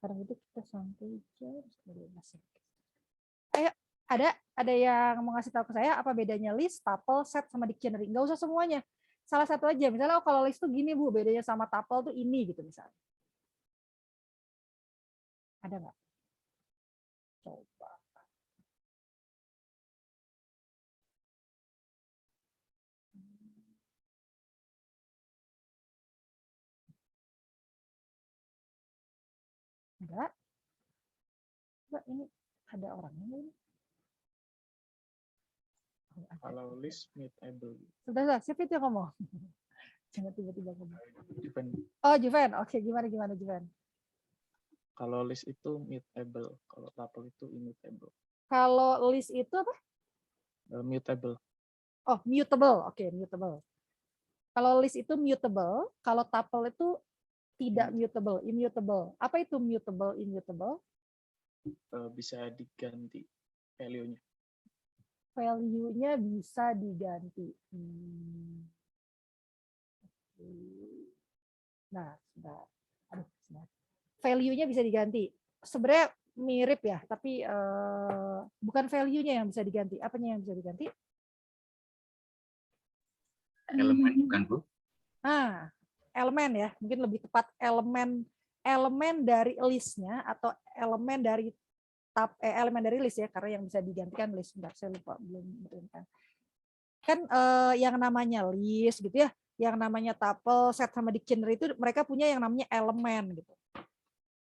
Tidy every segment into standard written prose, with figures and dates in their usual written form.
Sekarang itu kita sampai jam 12. Ayo, ada yang mau ngasih tahu ke saya apa bedanya list, tuple, set sama dictionary? Nggak usah semuanya. Salah satu aja. Misalnya oh, kalau list tuh gini Bu, bedanya sama tuple tuh ini gitu misalnya. Ada nggak? Coba. Enggak. Mbak, ini ada orangnya ini. Kalau list mutable. Sudah, siapa itu yang ngomong? Jangan tiba-tiba ngomong. Juven. Oh, Juven. Oke, gimana Juven? Kalau list itu mutable, kalau tuple itu immutable. Kalau list itu apa? Mutable. Oh, mutable. Oke, mutable. Kalau list itu mutable, kalau tuple itu tidak mutable, immutable. Apa itu mutable, immutable? Bisa diganti value-nya. Value-nya bisa diganti. Nah, sudah. Aduh, sudah. Value-nya bisa diganti. Sebenarnya mirip ya, tapi bukan value-nya yang bisa diganti. Apanya yang bisa diganti? Elemen bukan Bu? Ah, elemen ya, mungkin lebih tepat elemen dari list-nya atau elemen dari elemen dari list ya, karena yang bisa digantikan list. Bentar, saya lupa belum berikan. Kan yang namanya list gitu ya, yang namanya tuple, set sama dictionary itu mereka punya yang namanya elemen gitu.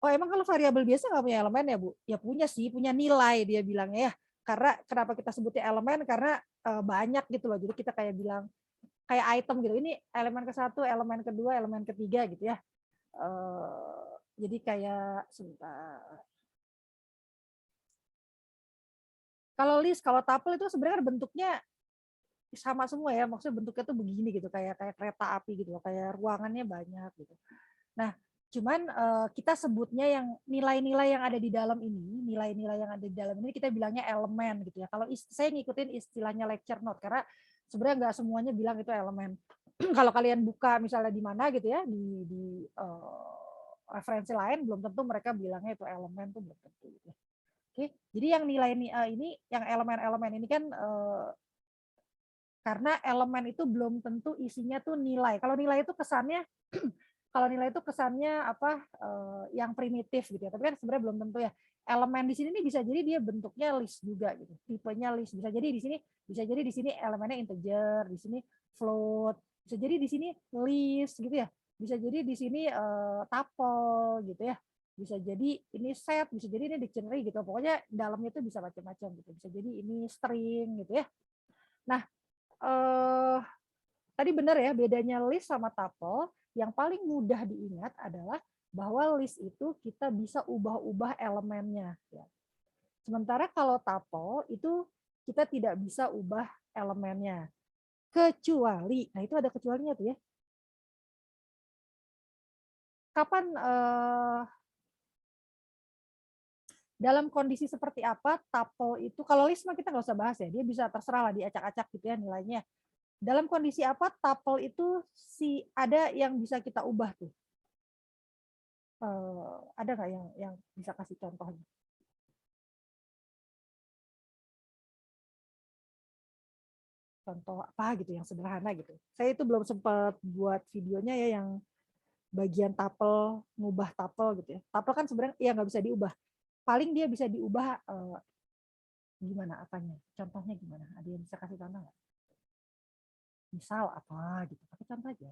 Oh emang kalau variabel biasa nggak punya elemen ya Bu? Ya punya sih, punya nilai dia bilangnya ya. Karena kenapa kita sebutnya elemen? Karena banyak gitu loh. Jadi kita kayak bilang kayak item gitu. Ini elemen ke-1, elemen kedua, elemen ketiga gitu ya. Jadi kayak sebentar. Kalau list, kalau tuple itu sebenarnya bentuknya sama semua ya. Maksudnya bentuknya tuh begini gitu, kayak kereta api gitu loh, kayak ruangannya banyak gitu. Nah, cuman kita sebutnya yang nilai-nilai yang ada di dalam ini, nilai-nilai yang ada di dalam ini kita bilangnya elemen gitu ya. Kalau saya ngikutin istilahnya lecture note karena sebenarnya nggak semuanya bilang itu elemen. Kalau kalian buka misalnya di mana gitu ya di referensi lain belum tentu mereka bilangnya itu elemen tuh belum tentu gitu. Oke, jadi yang nilai ini yang elemen-elemen ini kan karena elemen itu belum tentu isinya tuh nilai. Kalau nilai itu kesannya kalau nilai itu kesannya apa yang primitif gitu ya. Tapi kan sebenarnya belum tentu ya. Elemen di sini nih bisa jadi dia bentuknya list juga gitu. Tipenya list. Bisa jadi di sini elemennya integer, di sini float, bisa jadi di sini list gitu ya. Bisa jadi di sini tuple gitu ya. Bisa jadi ini set, bisa jadi ini dictionary gitu. Pokoknya dalamnya itu bisa macam-macam gitu. Bisa jadi ini string gitu ya. Nah, tadi benar ya bedanya list sama tuple. Yang paling mudah diingat adalah bahwa list itu kita bisa ubah-ubah elemennya. Ya. Sementara kalau tuple itu kita tidak bisa ubah elemennya. Kecuali, nah itu ada kecualinya tuh ya. Kapan dalam kondisi seperti apa tuple itu, kalau list mah kita nggak usah bahas ya, dia bisa terserah lah diacak-acak gitu ya nilainya. Dalam kondisi apa tuple itu ada yang bisa kita ubah tuh? Ada nggak yang bisa kasih contohnya? Contoh apa gitu yang sederhana gitu. Saya itu belum sempat buat videonya ya yang bagian tuple, ngubah tuple gitu ya. Tuple kan sebenarnya ya nggak bisa diubah. Paling dia bisa diubah gimana apanya? Contohnya gimana? Ada yang bisa kasih contoh nggak? Misal apa gitu. Pakai contoh aja.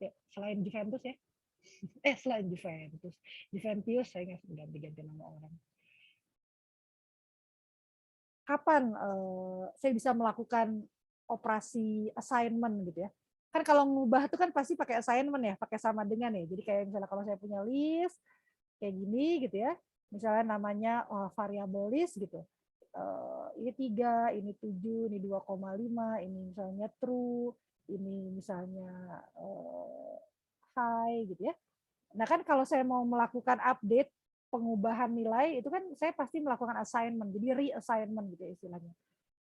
Ya, selain Juventus ya. Selain Juventus. Juventus saya nggak ganti-ganti nama orang. Kapan saya bisa melakukan operasi assignment gitu ya. Kan kalau ngubah itu kan pasti pakai assignment ya, pakai sama dengan ya. Jadi kayak misalnya kalau saya punya list kayak gini gitu ya. Misalnya namanya variable list gitu. Ini 3, ini 7, ini 2,5, ini misalnya true, ini misalnya high gitu ya. Nah kan kalau saya mau melakukan update pengubahan nilai itu kan saya pasti melakukan assignment, jadi reassignment gitu ya istilahnya.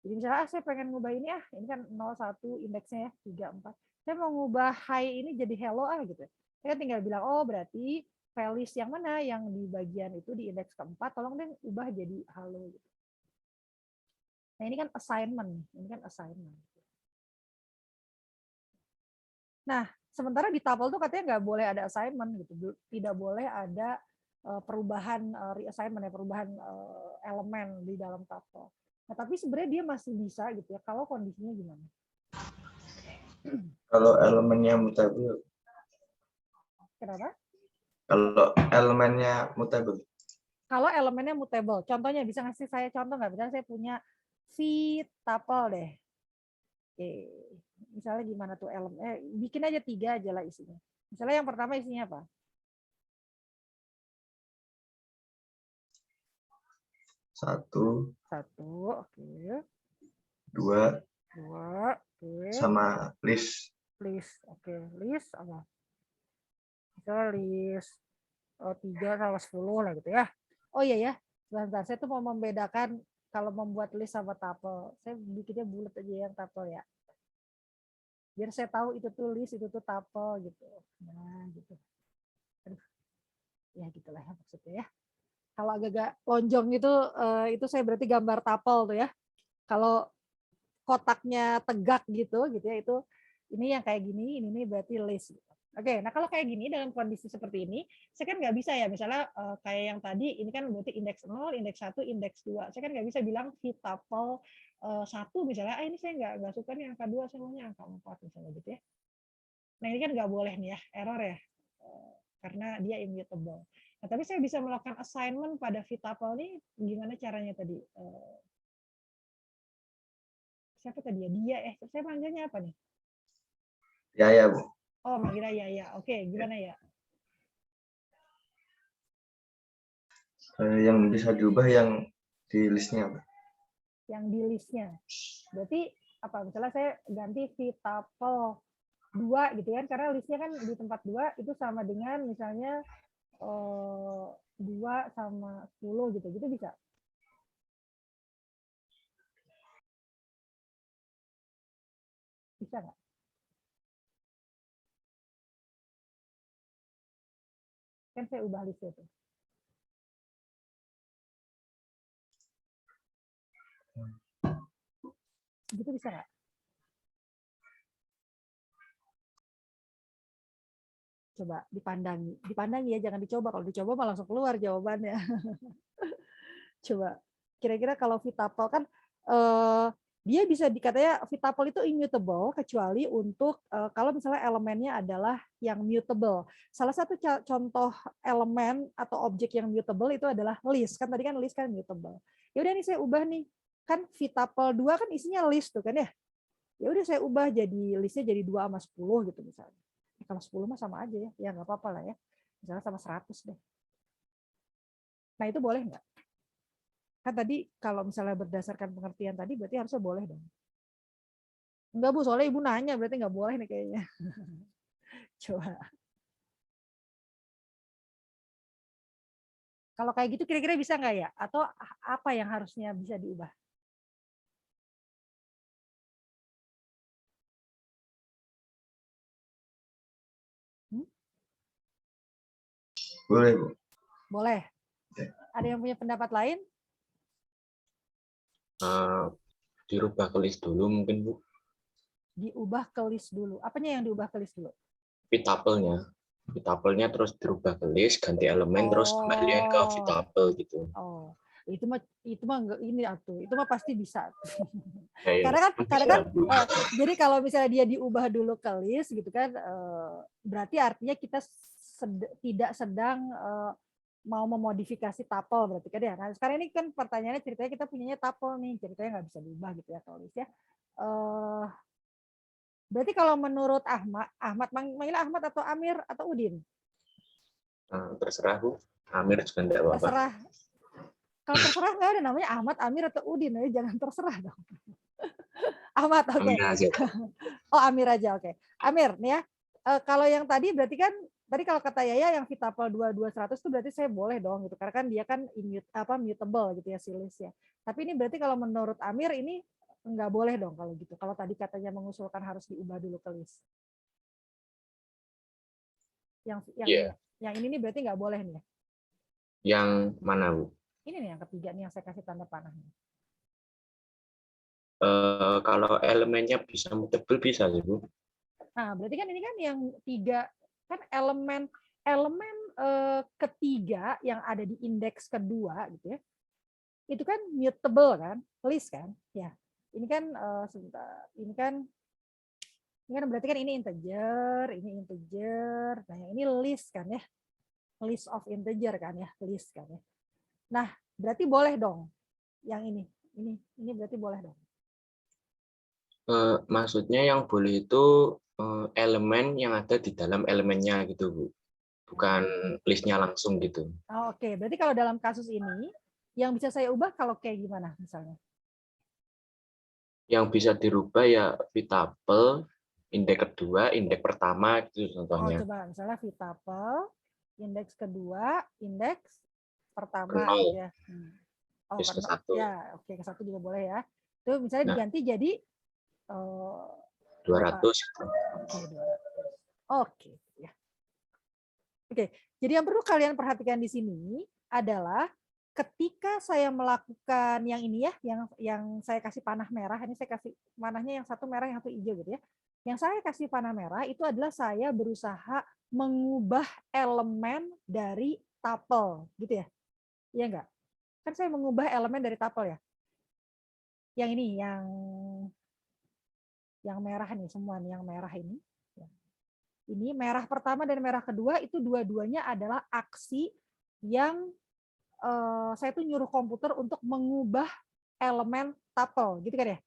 Jadi misalnya saya pengen ngubah ini ini kan 01 indeksnya ya 34. Saya mau ngubah high ini jadi hello gitu. Saya tinggal bilang, oh berarti file list yang mana yang di bagian itu di indeks keempat, tolong deh ubah jadi halo. Gitu. Nah ini kan assignment, ini kan assignment. Nah sementara di tuple tuh katanya nggak boleh ada assignment gitu, tidak boleh ada perubahan reassignment ya, perubahan elemen di dalam tuple. Nah tapi sebenarnya dia masih bisa gitu ya kalau kondisinya gimana? Kalau elemennya mutable. Kenapa? Kalau elemennya mutable. Kalau elemennya mutable, contohnya bisa ngasih saya contoh nggak? Misalnya saya punya v tuple deh. Oke. Misalnya gimana tuh bikin aja 3 aja lah isinya. Misalnya yang pertama isinya apa? 1, 1, oke. 2, 2, oke. sama list. List, oke. List apa? Misalnya list 3 sama 10 lah gitu ya. Oh iya ya, sebentar. Saya tuh mau membedakan kalau membuat list sama tuple. Saya bikinnya bulat aja yang tuple ya. Biar saya tahu itu tuh list, itu tuh tuple gitu. Nah, gitu. Aduh. Ya gitulah ya maksudnya ya. Kalau agak-agak lonjong itu saya berarti gambar tuple tuh ya. Kalau kotaknya tegak gitu ya itu ini yang kayak gini, ini berarti list. Oke, nah kalau kayak gini dalam kondisi seperti ini, saya kan nggak bisa ya misalnya kayak yang tadi ini kan berarti indeks 0, indeks 1, indeks 2. Saya kan nggak bisa bilang v tuple 1 misalnya, ini saya nggak suka nih angka 2, saya maunya angka 4 misalnya gitu ya. Nah ini kan nggak boleh nih ya, error ya, karena dia immutable. Nah, tapi saya bisa melakukan assignment pada v tuple ini gimana caranya tadi? Siapa tadi ya? Dia saya manggilnya apa nih? Ya, Bu. Oh, manggilnya ya. Oke, gimana ya? Yang bisa diubah yang di listnya, apa? Yang di listnya. Berarti apa? Misalnya saya ganti v tuple 2 gitu kan, karena listnya kan di tempat 2 itu sama dengan misalnya 2 sama 10 gitu. Gitu bisa? Bisa nggak? Kan saya ubah listnya tuh. Gitu bisa nggak? Coba dipandangi ya, jangan dicoba. Kalau dicoba malah langsung keluar jawabannya. Coba, kira-kira kalau v tuple kan dia bisa dikatanya v tuple itu immutable kecuali untuk kalau misalnya elemennya adalah yang mutable. Salah satu contoh elemen atau objek yang mutable itu adalah list. Kan tadi kan list kan mutable. Ya udah nih saya ubah nih. Kan v tuple 2 kan isinya list tuh kan ya. Ya udah saya ubah jadi listnya jadi 2 sama 10 gitu misalnya. Kalau 10 mah sama aja ya. Ya nggak apa-apa lah ya. Misalnya sama 100 deh. Nah itu boleh nggak? Kan tadi kalau misalnya berdasarkan pengertian tadi berarti harusnya boleh dong. Enggak Bu, soalnya Ibu nanya berarti nggak boleh nih kayaknya. Coba. Kalau kayak gitu kira-kira bisa nggak ya? Atau apa yang harusnya bisa diubah? Boleh, Bu. Boleh. Ada yang punya pendapat lain? Dirubah ke list dulu mungkin, Bu. Diubah ke list dulu. Apanya yang diubah ke list dulu? V tuple-nya. V tuple-nya terus dirubah ke list, ganti elemen, terus kembaliin ke v tuple gitu. Oh, itu mah enggak ini atuh. Itu mah pasti bisa. Ya, Karena kan jadi kalau misalnya dia diubah dulu ke list gitu kan, berarti artinya kita tidak sedang mau memodifikasi tuple berarti kan ya. Nah sekarang ini kan pertanyaannya ceritanya kita punyanya tuple nih, ceritanya nggak bisa diubah gitu ya kalau list ya. Berarti kalau menurut Ahmad manggil Ahmad atau Amir atau Udin? Terserah, Bu. Amir juga enggak apa-apa. Terserah. Kalau terserah nggak ada namanya Ahmad, Amir atau Udin, jangan terserah dong. Ahmad, oke. Amir aja. Oh Amir aja, oke. Amir, nih ya. Kalau yang tadi berarti kan tadi kalau kata Yaya yang v tuple 2 200 itu berarti saya boleh dong gitu karena kan dia kan mutable gitu ya si list ya. Tapi ini berarti kalau menurut Amir ini nggak boleh dong kalau gitu. Kalau tadi katanya mengusulkan harus diubah dulu ke list. Iya. Yang ini nih berarti nggak boleh nih ya. Yang mana, Bu? Ini nih yang ketiga nih yang saya kasih tanda panah nih. Kalau elemennya bisa mutable bisa sih, Bu. Nah, berarti kan ini kan yang tiga kan elemen ketiga yang ada di indeks kedua gitu ya. Itu kan mutable kan, list kan? Ya. Ini kan sebentar. Ini kan berarti kan ini integer. Nah, yang ini list kan ya. List of integer kan ya, list kan ya. Nah, berarti boleh dong. Yang ini berarti boleh dong. Maksudnya yang boleh itu elemen yang ada di dalam elemennya gitu, Bu. Bukan listnya langsung gitu. Oh, oke, berarti kalau dalam kasus ini yang bisa saya ubah kalau kayak gimana misalnya? Yang bisa dirubah ya v-tuple, indeks kedua, indeks pertama gitu Oh, contohnya. coba misalnya v-tuple, indeks kedua, indeks pertama Nol. gitu ya. Oh, Terus ke satu. ya, oke, ke satu juga boleh ya. Itu misalnya diganti jadi 200. Oke, 200. Oke, ya. Oke, jadi yang perlu kalian perhatikan di sini adalah ketika saya melakukan yang ini ya, yang saya kasih panah merah, ini saya kasih panahnya yang satu merah, yang satu hijau gitu ya. Yang saya kasih panah merah itu adalah saya berusaha mengubah elemen dari tuple, gitu ya. Iya enggak? Kan saya mengubah elemen dari tuple ya. Yang ini, yang merah nih semua nih, yang merah ini. Ini merah pertama dan merah kedua itu dua-duanya adalah aksi yang saya tuh nyuruh komputer untuk mengubah elemen tuple, gitu kan ya.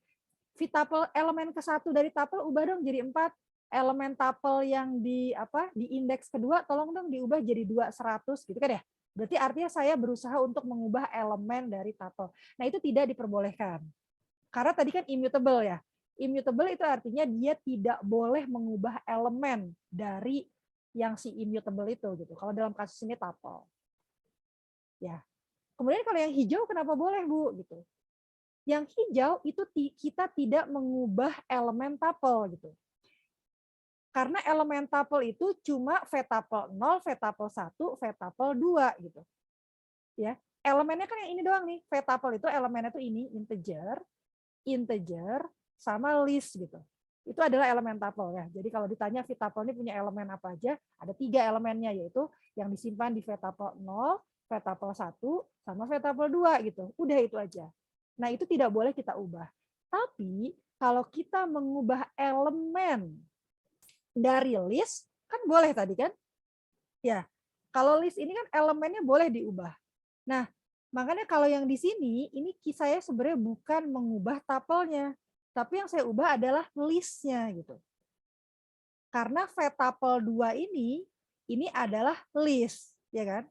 V-tuple elemen ke-1 dari tuple ubah dong jadi 4. Elemen tuple yang di indeks kedua tolong dong diubah jadi 200 gitu kan ya. Berarti artinya saya berusaha untuk mengubah elemen dari tuple. Nah, itu tidak diperbolehkan. Karena tadi kan immutable ya. Immutable itu artinya dia tidak boleh mengubah elemen dari yang si immutable itu gitu. Kalau dalam kasus ini tuple. Ya. Kemudian kalau yang hijau kenapa boleh, Bu? Gitu. Yang hijau itu kita tidak mengubah elemen tuple gitu. Karena elemen tuple itu cuma v-tuple 0, v-tuple 1, v-tuple 2 gitu. Ya. Elemennya kan yang ini doang nih. V-tuple itu elemennya tuh ini integer sama list gitu. Itu adalah elemen tuple ya. Jadi kalau ditanya v-tuple ini punya elemen apa aja, ada 3 elemennya yaitu yang disimpan di v-tuple 0, v-tuple 1 sama v-tuple 2 gitu. Udah itu aja. Nah, itu tidak boleh kita ubah. Tapi kalau kita mengubah elemen dari list kan boleh tadi kan? Ya. Kalau list ini kan elemennya boleh diubah. Nah, makanya kalau yang di sini ini saya sebenarnya bukan mengubah tuple-nya, tapi yang saya ubah adalah list-nya gitu. Karena v-tuple 2 ini adalah list, ya kan?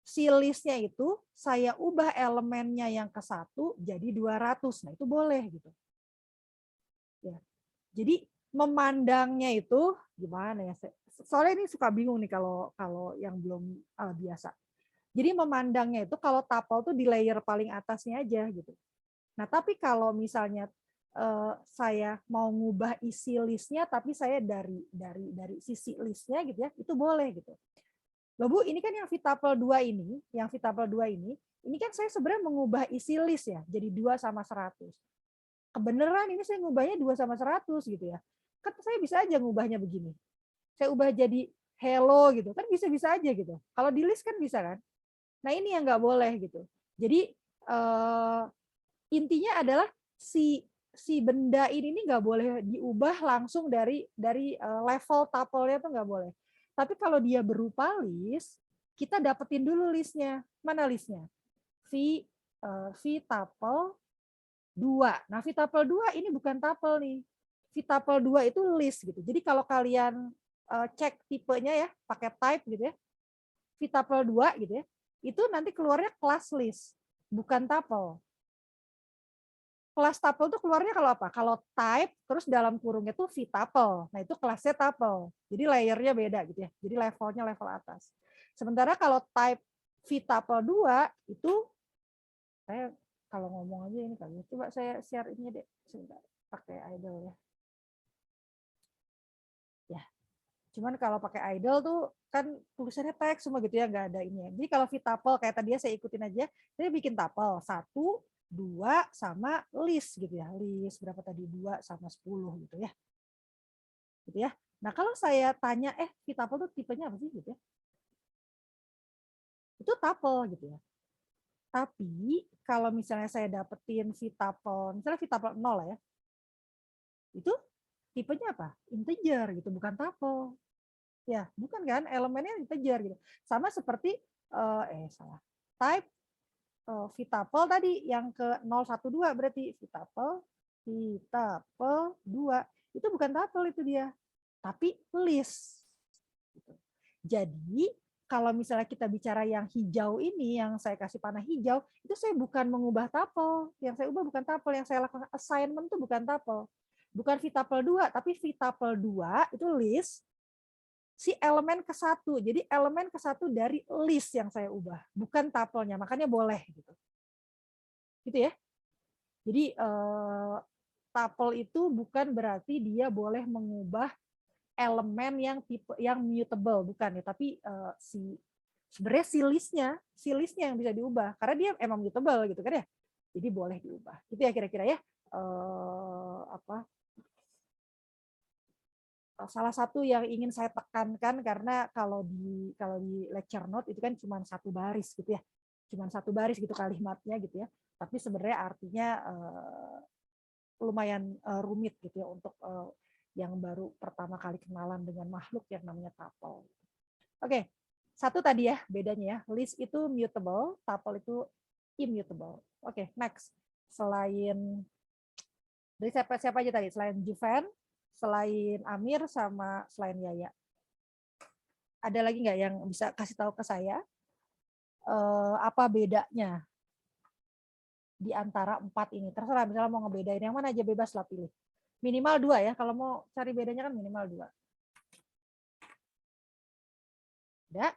Si list-nya itu saya ubah elemennya yang ke-1 jadi 200. Nah, itu boleh gitu. Ya. Jadi memandangnya itu gimana ya? Soalnya ini suka bingung nih kalau yang belum biasa. Jadi memandangnya itu kalau tuple tuh di layer paling atasnya aja gitu. Nah, tapi kalau misalnya saya mau ngubah isi listnya tapi saya dari sisi listnya gitu ya, itu boleh gitu. Loh Bu, ini kan yang v-tuple 2 ini kan saya sebenarnya mengubah isi list ya, jadi 2 sama 100. Kebenaran ini saya ngubahnya 2 sama 100 gitu ya. Kan saya bisa aja ngubahnya begini. Saya ubah jadi hello gitu, kan bisa-bisa aja gitu. Kalau di list kan bisa kan? Nah, ini yang nggak boleh gitu. Jadi intinya adalah si benda ini nggak boleh diubah langsung dari level tuple-nya tuh nggak boleh. Tapi kalau dia berupa list, kita dapetin dulu listnya. Mana listnya? V-tuple 2. Nah, v-tuple 2 ini bukan tuple nih. V-tuple 2 itu list gitu. Jadi kalau kalian cek tipenya ya, pakai type gitu ya. V-tuple 2 gitu ya. Itu nanti keluarnya class list, bukan tuple. Kelas tuple itu keluarnya kalau apa? Kalau type terus dalam kurungnya itu v-tuple. Nah, itu kelasnya tuple. Jadi layernya beda gitu ya. Jadi levelnya level atas. Sementara kalau type v-tuple 2 itu saya kalau ngomong aja ini kali. Coba saya share ini deh sebentar pakai idle ya. Ya. Cuman kalau pakai idle tuh kan tulisannya teks semua gitu ya, nggak ada ini ya. Jadi kalau v tuple kayak tadi ya saya ikutin aja, saya bikin tuple 1, 2 sama list gitu ya. List berapa tadi? 2 sama 10 gitu ya. Gitu ya. Nah, kalau saya tanya v tuple tuh tipenya apa sih gitu ya? Itu tuple gitu ya. Tapi kalau misalnya saya dapetin v tuple, misalnya v tuple 0 lah ya. Itu tipenya apa? Integer gitu, bukan tuple. Ya, bukan kan? Elemennya integer gitu. Sama seperti salah. Type v tuple tadi yang ke 012 berarti v tuple 2. Itu bukan tuple itu dia, tapi list. Gitu. Jadi kalau misalnya kita bicara yang hijau ini, yang saya kasih panah hijau, itu saya bukan mengubah tuple. Yang saya ubah bukan tuple, yang saya lakukan assignment itu bukan tuple. Bukan v tuple 2, tapi v tuple 2 itu list si elemen ke-1. Jadi elemen ke-1 dari list yang saya ubah, bukan tuple-nya. Makanya boleh gitu. Gitu ya. Jadi tuple itu bukan berarti dia boleh mengubah elemen yang tipe yang mutable, bukan ya, tapi sebenarnya si listnya yang bisa diubah karena dia emang mutable gitu kan ya. Jadi boleh diubah. Itu ya kira-kira ya. Salah satu yang ingin saya tekankan karena kalau di lecture note itu kan cuma 1 baris gitu ya. Cuma 1 baris gitu kalimatnya gitu ya. Tapi sebenarnya artinya lumayan rumit gitu ya untuk yang baru pertama kali kenalan dengan makhluk yang namanya tuple. Oke, satu tadi ya bedanya ya. List itu mutable, tuple itu immutable. Oke, next. Selain dari siapa aja tadi? Selain Juven, selain Amir, sama selain Yaya. Ada lagi nggak yang bisa kasih tahu ke saya apa bedanya di antara 4 ini? Terserah, misalnya mau ngebedain yang mana aja bebas lah pilih. Minimal 2 ya, kalau mau cari bedanya kan minimal 2. Ada?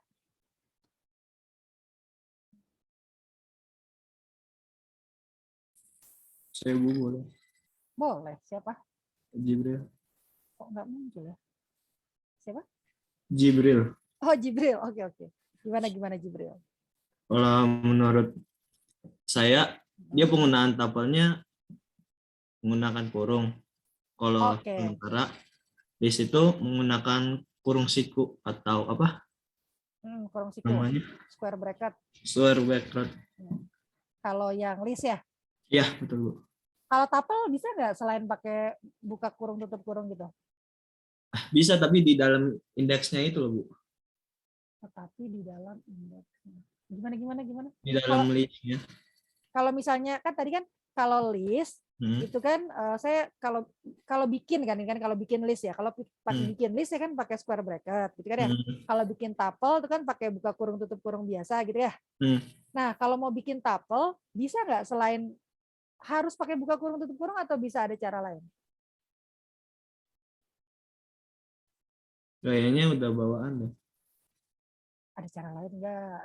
Saya boleh. Boleh, siapa? Jibril. Kok nggak muncul ya? Siapa? Jibril. Oh, Jibril, oke. Gimana Jibril? Kalau menurut saya, dia penggunaan tapelnya menggunakan kurung. Kalau Oke. sementara di situ menggunakan kurung siku atau apa Kurung siku. namanya? Square bracket. Square bracket. Kalau yang list ya? Iya, betul, Bu. Kalau tuple bisa nggak selain pakai buka kurung tutup kurung gitu? Bisa, tapi di dalam indeksnya itu loh, Bu. Tetapi di dalam indeksnya. Gimana? Di dalam listnya. Kalau misalnya kan tadi kan kalau list itu kan saya kalau bikin kan kalau bikin list ya, kalau bikin list saya kan pakai square bracket gitu kan ya. Kalau bikin tuple itu kan pakai buka kurung tutup kurung biasa gitu ya. Nah, kalau mau bikin tuple bisa nggak selain harus pakai buka kurung tutup kurung atau bisa ada cara lain? Kayaknya udah bawaan deh. Ada cara lain nggak?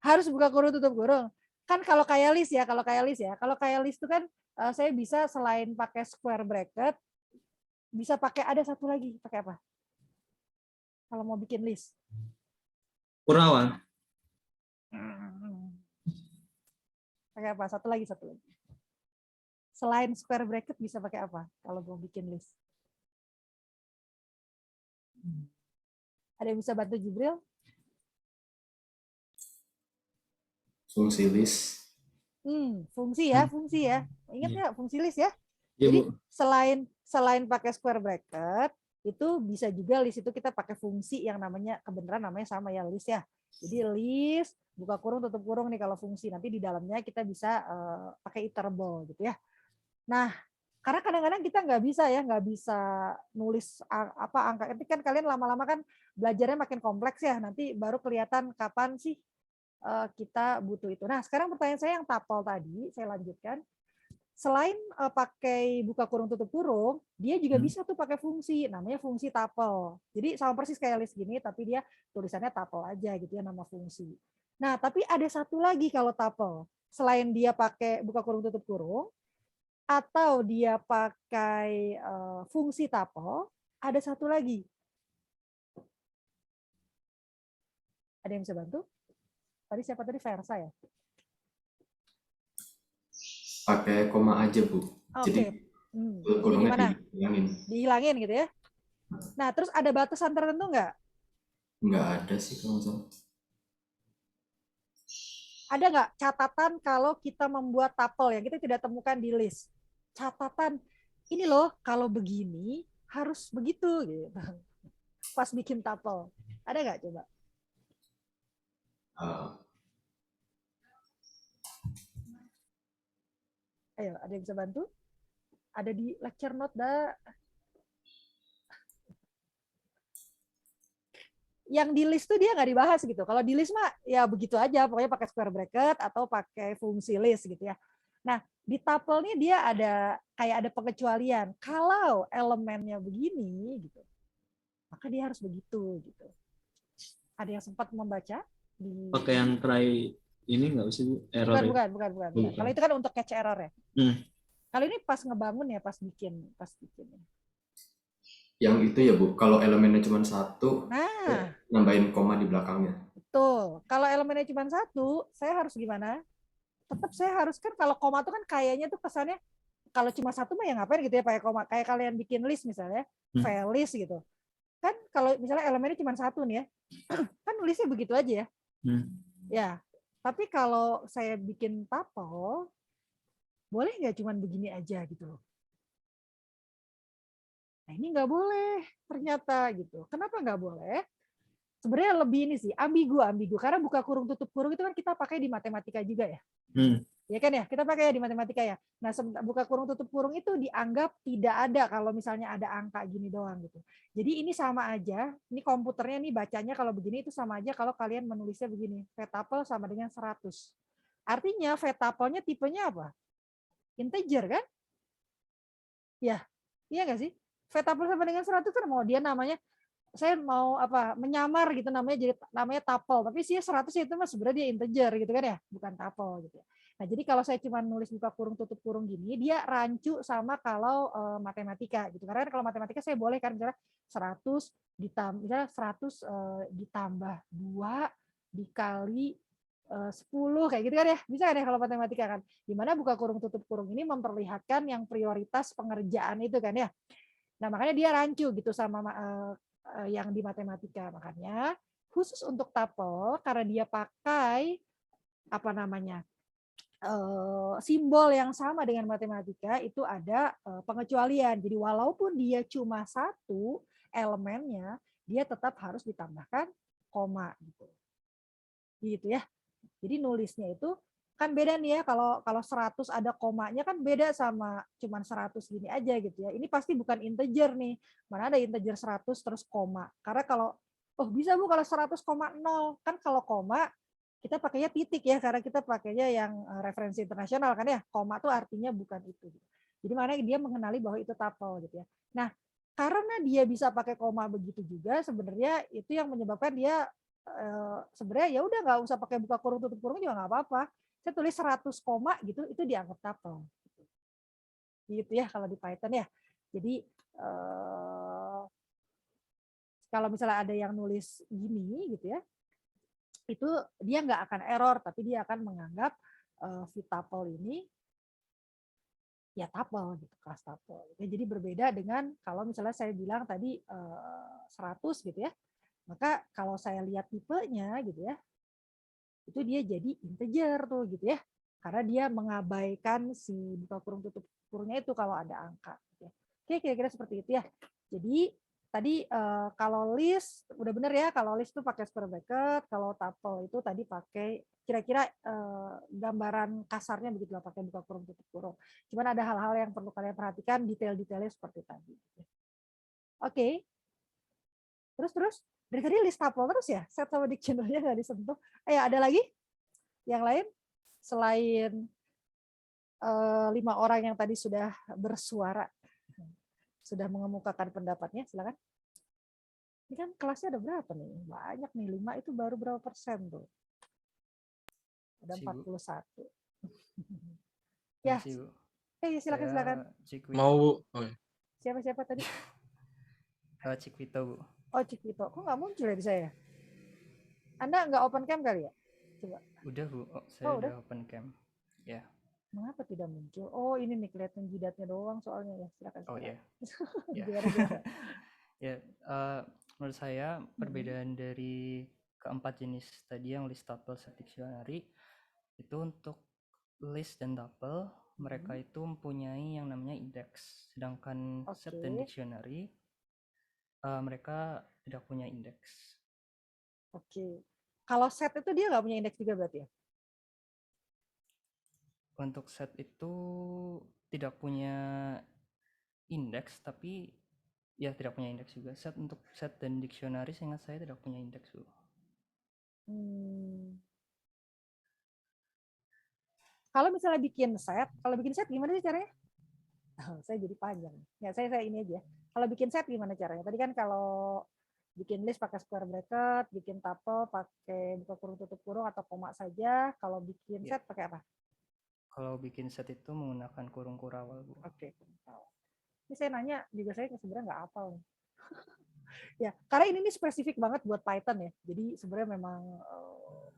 Harus buka kurung tutup kurung. Kan kalau kayak list itu kan saya bisa selain pakai square bracket bisa pakai ada satu lagi, pakai apa? Kalau mau bikin list. Kurawan. Pakai apa? Satu lagi. Selain square bracket bisa pakai apa kalau mau bikin list? Ada yang bisa bantu Jibril? Fungsi list. Fungsi ya. Ingat nggak fungsi list ya? Ya, Jadi Bu. selain pakai square bracket, itu bisa juga list itu kita pakai fungsi yang namanya sama ya list ya. Jadi list buka kurung tutup kurung nih kalau fungsi. Nanti di dalamnya kita bisa pakai iterable gitu ya. Nah, karena kadang-kadang kita nggak bisa nulis angka. Nanti kan kalian lama-lama kan belajarnya makin kompleks ya. Nanti baru kelihatan kapan sih kita butuh itu. Nah, sekarang pertanyaan saya yang tuple tadi, saya lanjutkan. Selain pakai buka kurung tutup kurung, dia juga bisa tuh pakai fungsi, namanya fungsi tuple. Jadi sama persis kayak list gini, tapi dia tulisannya tuple aja gitu ya, nama fungsi. Nah, tapi ada satu lagi kalau tuple. Selain dia pakai buka kurung tutup kurung, atau dia pakai fungsi tuple, ada satu lagi. Ada yang bisa bantu? Tadi siapa tadi? Versa ya? Pakai koma aja, Bu. Jadi Oke. Jadi kurungnya gimana? dihilangin. Dihilangin gitu ya? Nah, terus ada batasan tertentu nggak? Nggak ada sih kalau nggak salah. Ada nggak catatan kalau kita membuat tapel yang kita tidak temukan di list? Catatan, ini loh kalau begini harus begitu gitu. Pas bikin tapel. Ada nggak coba? Eh, Ayo, ada yang bisa bantu? Ada di lecture note dah. Yang di list tuh dia nggak dibahas gitu. Kalau di list mah ya begitu aja, pokoknya pakai square bracket atau pakai fungsi list gitu ya. Nah, di tuple nih dia ada kayak ada pengecualian. Kalau elemennya begini gitu, maka dia harus begitu gitu. Ada yang sempat membaca di Pakai yang try ini nggak sih, Bu? Error bukan, itu? bukan, bukan, bukan, bukan. Bukan. Kalau itu kan untuk catch error ya. Hmm. Kalau ini pas ngebangun ya, pas bikin. yang itu ya, Bu. Kalau elemennya cuma satu, Nah, nambahin koma di belakangnya. betul. Kalau elemennya cuma satu, saya harus gimana? Tetap saya harus kan kalau koma itu kan kayaknya tuh kesannya kalau cuma satu mah ya ngapain gitu ya pakai koma. Kayak kalian bikin list misalnya, file list gitu. Kan kalau misalnya elemennya cuma satu nih ya, kan listnya begitu aja ya. Ya, tapi kalau saya bikin tuple, boleh nggak cuma begini aja gitu loh. Nah ini nggak boleh ternyata gitu. Kenapa nggak boleh? Sebenarnya lebih ini sih, ambigu. Karena buka kurung tutup kurung itu kan kita pakai di matematika juga ya. Ya kan ya, kita pakai ya di matematika ya. Nah, buka kurung tutup kurung itu dianggap tidak ada kalau misalnya ada angka gini doang gitu. Jadi ini sama aja, ini komputernya nih bacanya kalau begini itu sama aja kalau kalian menulisnya begini, v-tuple sama dengan 100. Artinya v-tuple-nya tipenya apa? Integer kan? Ya, iya nggak sih? V-tuple sama dengan 100 kan mau dia namanya saya mau apa menyamar gitu namanya jadi namanya tuple tapi sih 100 itu mah sebenarnya dia integer gitu kan ya bukan tuple gitu. Nah jadi kalau saya cuma nulis buka kurung tutup kurung gini dia rancu sama kalau matematika gitu karena kalau matematika saya boleh kan misalnya 100 ditambah misalnya 100 ditambah 2 dikali 10 kayak gitu kan ya bisa kan ya kalau matematika kan dimana buka kurung tutup kurung ini memperlihatkan yang prioritas pengerjaan itu kan ya. Nah makanya dia rancu gitu sama yang di matematika. Makanya khusus untuk tuple karena dia pakai apa namanya simbol yang sama dengan matematika itu ada pengecualian. Jadi walaupun dia cuma satu elemennya, dia tetap harus ditambahkan koma gitu. Gitu ya. Jadi nulisnya itu kan beda nih ya kalau 100 ada komanya kan beda sama cuman 100 gini aja gitu ya. Ini pasti bukan integer nih. Mana ada integer 100 terus koma. Karena kalau bisa Bu kalau 100,0 kan kalau koma kita pakainya titik ya karena kita pakainya yang referensi internasional kan ya. Koma tuh artinya bukan itu. Jadi mana dia mengenali bahwa itu tuple gitu ya. Nah, karena dia bisa pakai koma begitu juga sebenarnya itu yang menyebabkan dia sebenarnya ya udah nggak usah pakai buka kurung tutup kurung juga nggak apa-apa. Saya tulis 100 koma gitu itu dianggap tuple. Gitu ya kalau di Python ya. Jadi kalau misalnya ada yang nulis gini gitu ya, itu dia nggak akan error tapi dia akan menganggap v-tuple ini ya tuple gitu kelas tuple. Ya, jadi berbeda dengan kalau misalnya saya bilang tadi 100 gitu ya. Maka kalau saya lihat tipenya gitu ya, itu dia jadi integer tuh gitu ya. Karena dia mengabaikan si buka kurung tutup kurungnya itu kalau ada angka. Gitu ya. Oke, kira-kira seperti itu ya. Jadi tadi kalau list udah bener ya, kalau list itu pakai square bracket, kalau tuple itu tadi pakai kira-kira gambaran kasarnya begitu lah pakai buka kurung tutup kurung. Cuman ada hal-hal yang perlu kalian perhatikan detail-detailnya seperti tadi. Oke. Terus dari tadi list tuple terus ya, set sama dictionary-nya nggak disentuh. Ada lagi yang lain selain 5 orang yang tadi sudah bersuara, sudah mengemukakan pendapatnya, silakan. Ini kan kelasnya ada berapa nih? Banyak nih, 5 itu baru berapa persen tuh? Ada 41. Ya, silakan. Mau Siapa tadi? Cikwito, Bu. Oh, Cikwito. Kok nggak muncul ya di saya? Anda nggak open cam kali ya? Coba. Udah Bu, saya Oh, udah? udah open cam. Ya. Mengapa tidak muncul? Oh, ini nih kelihatan jidatnya doang soalnya ya. Silakan. Oh silakan. ya. Gimana? Ya, menurut saya perbedaan dari keempat jenis tadi yang list, tuple, set, dictionary itu untuk list dan tuple mereka itu mempunyai yang namanya indeks, sedangkan set dan Oke. dictionary mereka tidak punya indeks. Oke. Kalau set itu dia nggak punya indeks juga berarti ya? Untuk set itu tidak punya indeks, tapi ya tidak punya indeks juga. Set untuk set dan dictionary seingat saya tidak punya indeks Bu. Kalau misalnya bikin set gimana sih caranya? Oh, saya jadi panjang. Ya, saya ini aja. Kalau bikin set gimana caranya? Tadi kan kalau bikin list pakai square bracket, bikin tuple pakai buka kurung tutup kurung atau koma saja. Kalau bikin set pakai apa? Kalau bikin set itu menggunakan kurung kurawal Bu. Oke, tahu. Ini saya nanya juga saya sebenarnya nggak hafal nih. Ya, karena ini spesifik banget buat Python ya. Jadi sebenarnya memang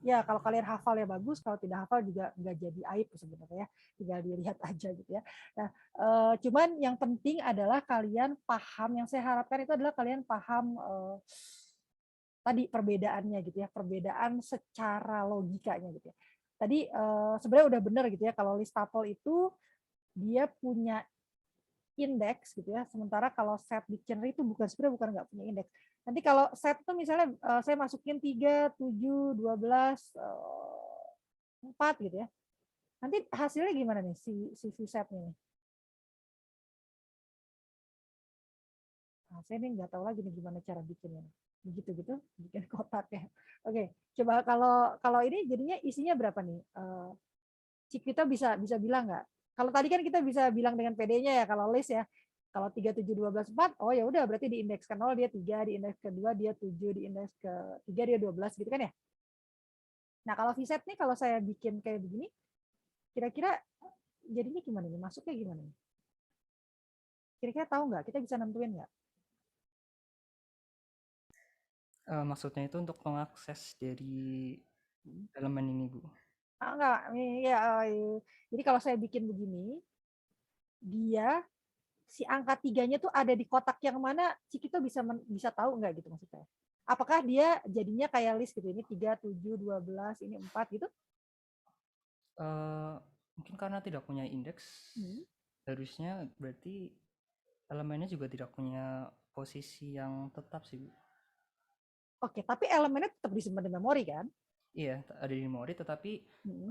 ya kalau kalian hafal ya bagus, kalau tidak hafal juga nggak jadi aib sebenarnya ya. Tinggal dilihat aja gitu ya. Nah, cuman yang penting adalah kalian paham, yang saya harapkan itu adalah kalian paham tadi perbedaannya gitu ya, perbedaan secara logikanya gitu ya. Tadi sebenarnya udah benar gitu ya, kalau list tuple itu dia punya indeks gitu ya, sementara kalau set dictionary itu sebenarnya bukan nggak punya indeks. Nanti kalau set itu misalnya saya masukin 3, 7, 12, 4 gitu ya. Nanti hasilnya gimana nih si setnya nih? Nah, saya nih nggak tahu lagi nih gimana cara bikinnya. Begitu gitu, bikin kotak ya. Oke, coba kalau ini jadinya isinya berapa nih? Kita bisa bilang nggak? Kalau tadi kan kita bisa bilang dengan PD-nya ya, kalau list ya. Kalau 3, 7, 12, 4, oh ya udah berarti di indeks ke-0 dia 3, di indeks kedua dia 7, di indeks ke-3 dia 12 gitu kan ya. Nah, kalau VSET nih kalau saya bikin kayak begini, kira-kira jadinya gimana nih? Masuknya gimana nih? Kira-kira tahu nggak? Kita bisa nentuin nggak? Maksudnya itu untuk mengakses dari elemen ini Bu. Enggak, ya. Jadi kalau saya bikin begini, dia si angka 3-nya tuh ada di kotak yang mana kita bisa tahu nggak gitu maksudnya? Apakah dia jadinya kayak list gitu, ini 3, 7, 12, ini 4 gitu? Mungkin karena tidak punya indeks, harusnya berarti elemennya juga tidak punya posisi yang tetap sih Bu. Oke, tapi elemennya tetap disimpan di memori kan? Iya, ada di memori, tetapi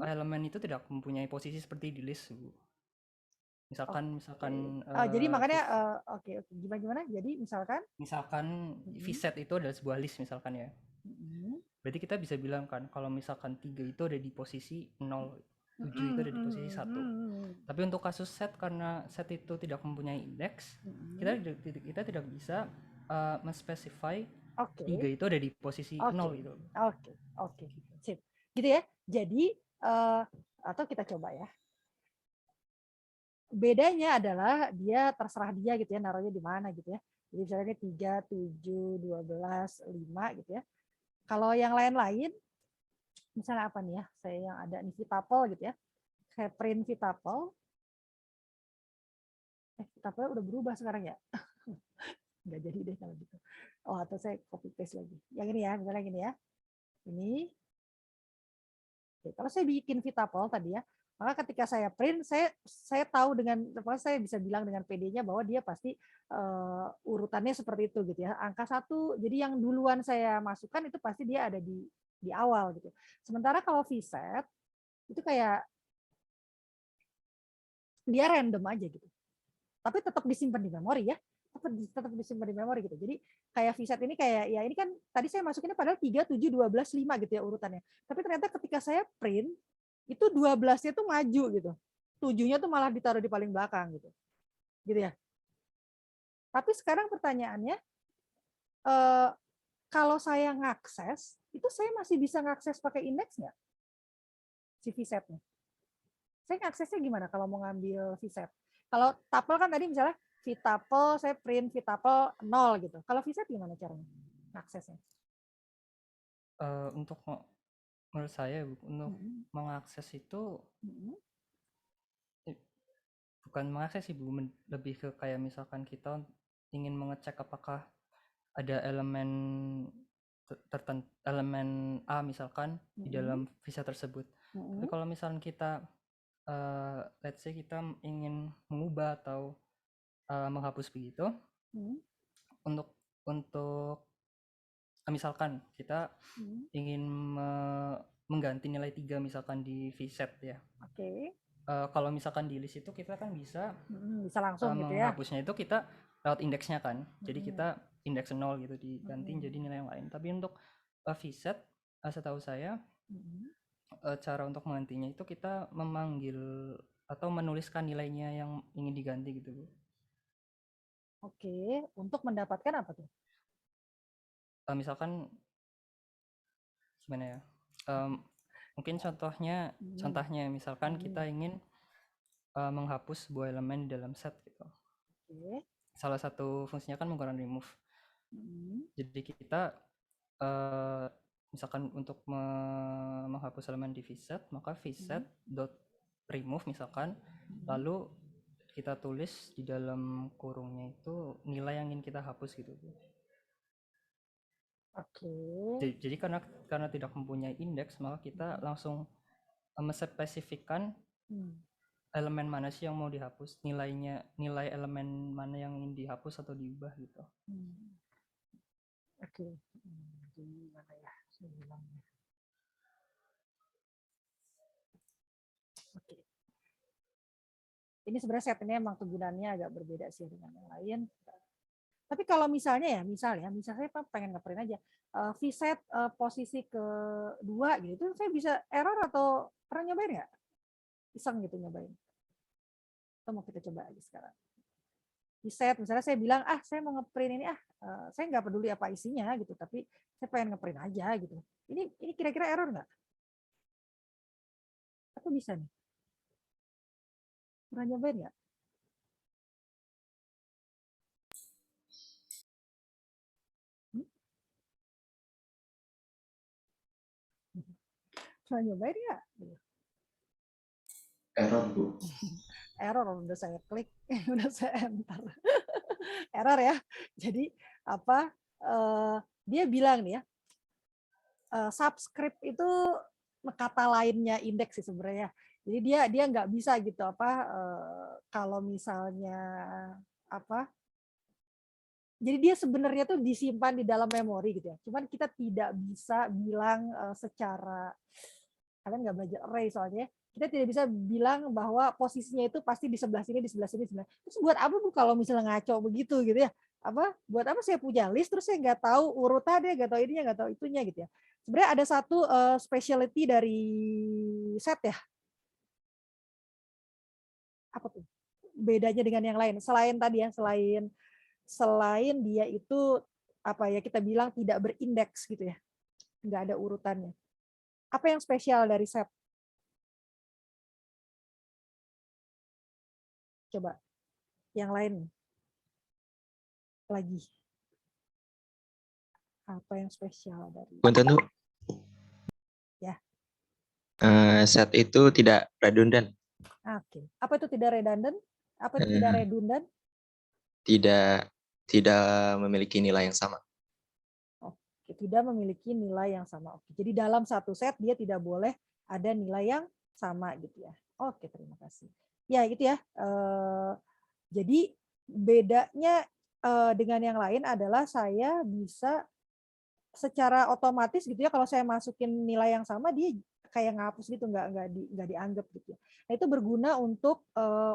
elemen itu tidak mempunyai posisi seperti di list Bu. Misalkan jadi makanya oke, gimana? Jadi misalkan VSET itu adalah sebuah list misalkan ya. Berarti kita bisa bilang kan kalau misalkan 3 itu ada di posisi 0, 7 itu ada di posisi 1. Tapi untuk kasus set, karena set itu tidak mempunyai indeks, kita tidak bisa menspesify 3 itu ada di posisi 0 gitu. Oke. Sip. Gitu ya. Jadi atau kita coba ya. Bedanya adalah dia terserah dia gitu ya, naruhnya di mana gitu ya. Jadi misalnya ini 3, 7, 12, 5 gitu ya. Kalau yang lain-lain, misalnya apa nih ya, saya yang ada nih vtuple gitu ya. Saya print vtuple. Vtuple udah berubah sekarang ya. Nggak jadi deh kalau gitu. Oh, atau saya copy paste lagi. Yang ini ya, misalnya gini ya. Ini. Oke, kalau saya bikin vtuple tadi ya, maka ketika saya print, saya tahu saya bisa bilang dengan PD-nya bahwa dia pasti urutannya seperti itu gitu ya. Angka 1, jadi yang duluan saya masukkan itu pasti dia ada di awal gitu. Sementara kalau VSET itu kayak dia random aja gitu. Tapi tetap disimpan di memori ya. Tetap disimpan di memori gitu. Jadi kayak VSET ini kayak ya ini kan tadi saya masukinnya padahal 3, 7, 12, 5 gitu ya urutannya. Tapi ternyata ketika saya print itu 12-nya tuh maju gitu. 7-nya tuh malah ditaruh di paling belakang gitu. Gitu ya. Tapi sekarang pertanyaannya, kalau saya ngakses, itu saya masih bisa ngakses pakai indeks nggak? Si VSET-nya. Saya ngaksesnya gimana kalau mau ngambil VSET? Kalau tuple kan tadi misalnya vtuple, saya print vtuple 0 gitu. Kalau VSET gimana caranya ngaksesnya? untuk menurut saya untuk mengakses itu bukan mengakses sih Bu, lebih ke kayak misalkan kita ingin mengecek apakah ada elemen tertentu, elemen A misalkan di dalam visa tersebut. Tapi kalau misalkan kita let's say kita ingin mengubah atau menghapus begitu, untuk misalkan kita ingin mengganti nilai 3 misalkan di VSET ya. Oke. Kalau misalkan di list itu kita kan bisa Bisa langsung gitu ya. menghapusnya itu kita lewat indeksnya kan. Jadi kita indeks 0 gitu diganti jadi nilai yang lain. Tapi untuk VSET setahu saya cara untuk menggantinya itu kita memanggil atau menuliskan nilainya yang ingin diganti gitu Bu. Oke, untuk mendapatkan apa tuh? Misalkan gimana ya? Mungkin contohnya misalkan kita ingin menghapus sebuah elemen di dalam set gitu. Oke. Salah satu fungsinya kan menggunakan remove. Jadi kita misalkan untuk menghapus elemen di VSET, maka VSET dot remove misalkan, lalu kita tulis di dalam kurungnya itu nilai yang ingin kita hapus gitu. Oke. Jadi karena tidak mempunyai indeks, maka kita langsung mespesifikkan elemen mana sih yang mau dihapus, nilai elemen mana yang ingin dihapus atau diubah gitu. Oke. Di mana ya? Saya bilangnya. Oke. Ini sebenarnya set ini emang kegunaannya agak berbeda sih dengan yang lain. Tapi kalau misalnya misalnya saya pengen ngeprint aja VSET posisi kedua gitu, saya bisa error atau pernah nyobain nggak? Iseng gitu nyobain. Atau mau kita coba aja sekarang. VSET misalnya saya bilang saya mau ngeprint ini saya nggak peduli apa isinya gitu, tapi saya pengen ngeprint aja gitu. Ini kira-kira error nggak? Atau bisa nih? Pernah nyobain nggak? Pernah nyobain nggak? Error Bu. Error udah saya klik, udah saya enter. Error ya. Jadi apa? Dia bilang nih ya, subscript itu kata lainnya indeks sih sebenarnya. Jadi dia nggak bisa gitu kalau misalnya jadi dia sebenarnya tuh disimpan di dalam memori gitu ya. Cuman kita tidak bisa bilang secara kalian nggak belajar array soalnya. Kita tidak bisa bilang bahwa posisinya itu pasti di sebelah sini, di sebelah sini, sebelah. Terus buat apa Bu kalau misalnya ngaco begitu gitu ya? Buat apa saya punya list terus saya nggak tahu urutannya, nggak tahu ininya, nggak tahu itunya gitu ya. Sebenarnya ada satu specialty dari set ya. Apa tuh? Bedanya dengan yang lain. Selain tadi ya, selain dia itu kita bilang tidak berindeks gitu ya. Nggak ada urutannya. Apa yang spesial dari set? Coba yang lain lagi. Apa yang spesial dari Punten, Bu. Ya. Set itu tidak redundant. Oke. Apa itu tidak redundant? Apa itu tidak redundant? Tidak memiliki nilai yang sama. Oke, tidak memiliki nilai yang sama. Oke. Jadi dalam satu set dia tidak boleh ada nilai yang sama gitu ya. Oke, terima kasih. Ya, gitu ya. Jadi bedanya dengan yang lain adalah saya bisa secara otomatis gitu ya, kalau saya masukin nilai yang sama dia kayak ngapus gitu, nggak dianggap gitu ya. Nah, itu berguna untuk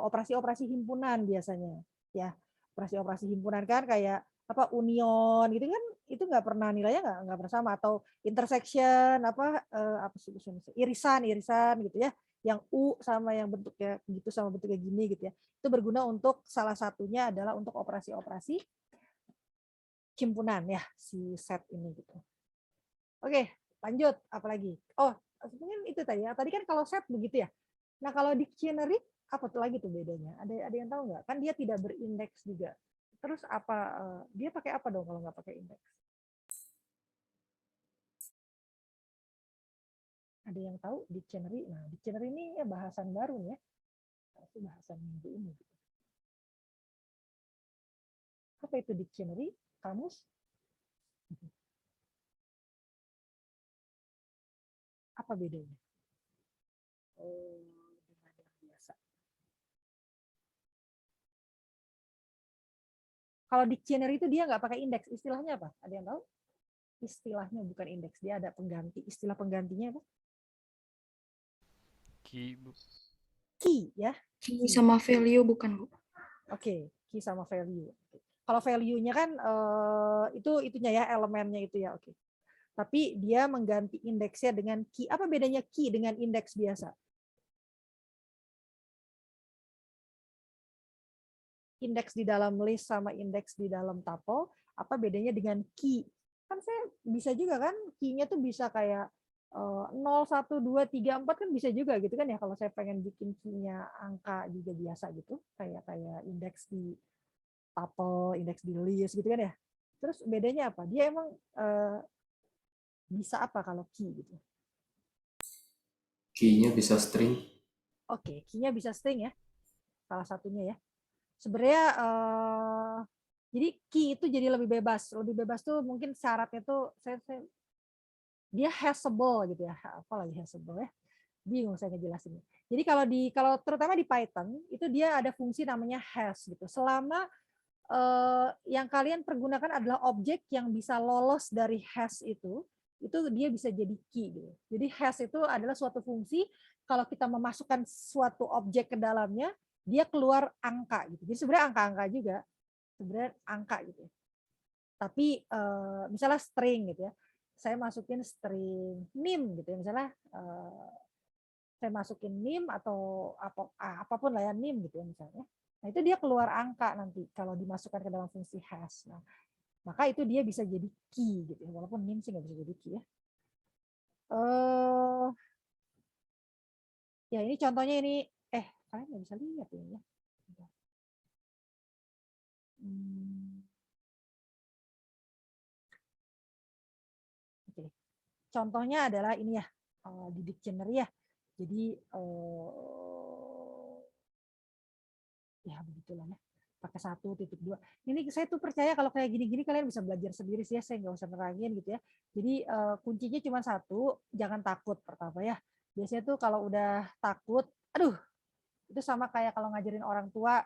operasi-operasi himpunan biasanya ya. Operasi-operasi himpunan kan kayak union gitu kan, itu nggak pernah nilainya nggak pernah sama, atau intersection irisan gitu ya, yang U sama yang bentuknya gitu sama bentuknya gini gitu ya. Itu berguna untuk salah satunya adalah untuk operasi-operasi himpunan ya si set ini gitu. Oke, lanjut apalagi? Oh, mungkin itu tadi ya. Tadi kan kalau set begitu ya. Nah, kalau dictionary apa tuh lagi tuh bedanya? Ada yang tahu nggak? Kan dia tidak berindeks juga. Terus dia pakai apa dong kalau nggak pakai indeks? Ada yang tahu dictionary? Nah, dictionary ini ya bahasan baru nih ya. Itu bahasan minggu ini. Apa itu dictionary? Kamus? Apa bedanya? Oh, dengan yang biasa. Kalau dictionary itu dia nggak pakai indeks. Istilahnya apa? Ada yang tahu? Istilahnya bukan indeks. Dia ada pengganti. Istilah penggantinya apa? Ki, Bu. Key ya. Key sama value bukan, Bu? Oke, key sama value. Kalau value-nya kan itu itunya ya, elemennya itu ya. Oke. Tapi dia mengganti indeksnya dengan key. Apa bedanya key dengan indeks biasa? Indeks di dalam list sama indeks di dalam tuple, apa bedanya dengan key? Kan saya bisa juga kan, key-nya tuh bisa kayak 0, 1, 2, 3, 4 kan bisa juga gitu kan ya. Kalau saya pengen bikin key-nya angka juga biasa gitu, kayak indeks di tuple, indeks di list gitu kan ya. Terus bedanya apa? Dia emang bisa apa kalau key gitu? Key-nya bisa string. Oke, key-nya bisa string ya. Salah satunya ya. Sebenarnya jadi key itu jadi lebih bebas. Lebih bebas tuh mungkin syaratnya tuh dia hashable gitu ya. Apalagi hashable ya. Bingung saya ngejelasinnya. Jadi kalau terutama di Python itu dia ada fungsi namanya hash gitu. Selama yang kalian pergunakan adalah objek yang bisa lolos dari hash itu dia bisa jadi key gitu. Jadi hash itu adalah suatu fungsi kalau kita memasukkan suatu objek ke dalamnya dia keluar angka gitu. Jadi sebenarnya angka-angka juga, sebenarnya angka gitu. Tapi misalnya string gitu ya, saya masukin string nim gitu ya, misalnya saya masukin nim atau apapun lah ya nim gitu ya misalnya. Nah itu dia keluar angka nanti kalau dimasukkan ke dalam fungsi hash. Nah maka itu dia bisa jadi key gitu ya, walaupun nim sih nggak bisa jadi key ya. Ya ini contohnya ini. Kalian nggak bisa lihat ini ya. Oke. Contohnya adalah ini ya di dictionary ya. Jadi ya begitulah ya. Pakai 1.2. Ini saya tuh percaya kalau kayak gini-gini kalian bisa belajar sendiri sih ya. Saya nggak usah nerangin gitu ya. Jadi kuncinya cuma satu, jangan takut pertama ya. Biasanya tuh kalau udah takut, aduh itu sama kayak kalau ngajarin orang tua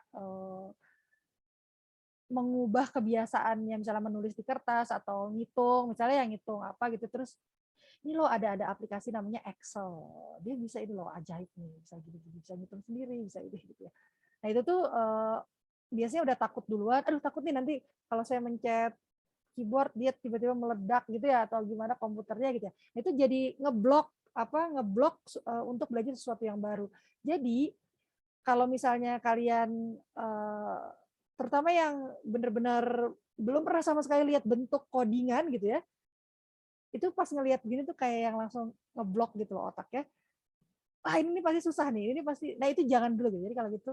mengubah kebiasaannya misalnya menulis di kertas atau ngitung misalnya yang ngitung apa gitu terus ini loh ada aplikasi namanya Excel dia bisa ini loh ajaib nih bisa bisa ngitung sendiri bisa ini gitu ya. Nah itu tuh biasanya udah takut duluan aduh takut nih nanti kalau saya mencet keyboard dia tiba-tiba meledak gitu ya atau gimana komputernya gitu ya. Nah, itu jadi ngeblok untuk belajar sesuatu yang baru. Jadi kalau misalnya kalian terutama yang benar-benar belum pernah sama sekali lihat bentuk codingan gitu ya, itu pas ngelihat gini tuh kayak yang langsung ngeblok gitu loh otaknya. Ini pasti susah nih, ini pasti. Nah itu jangan dulu gitu. Jadi kalau gitu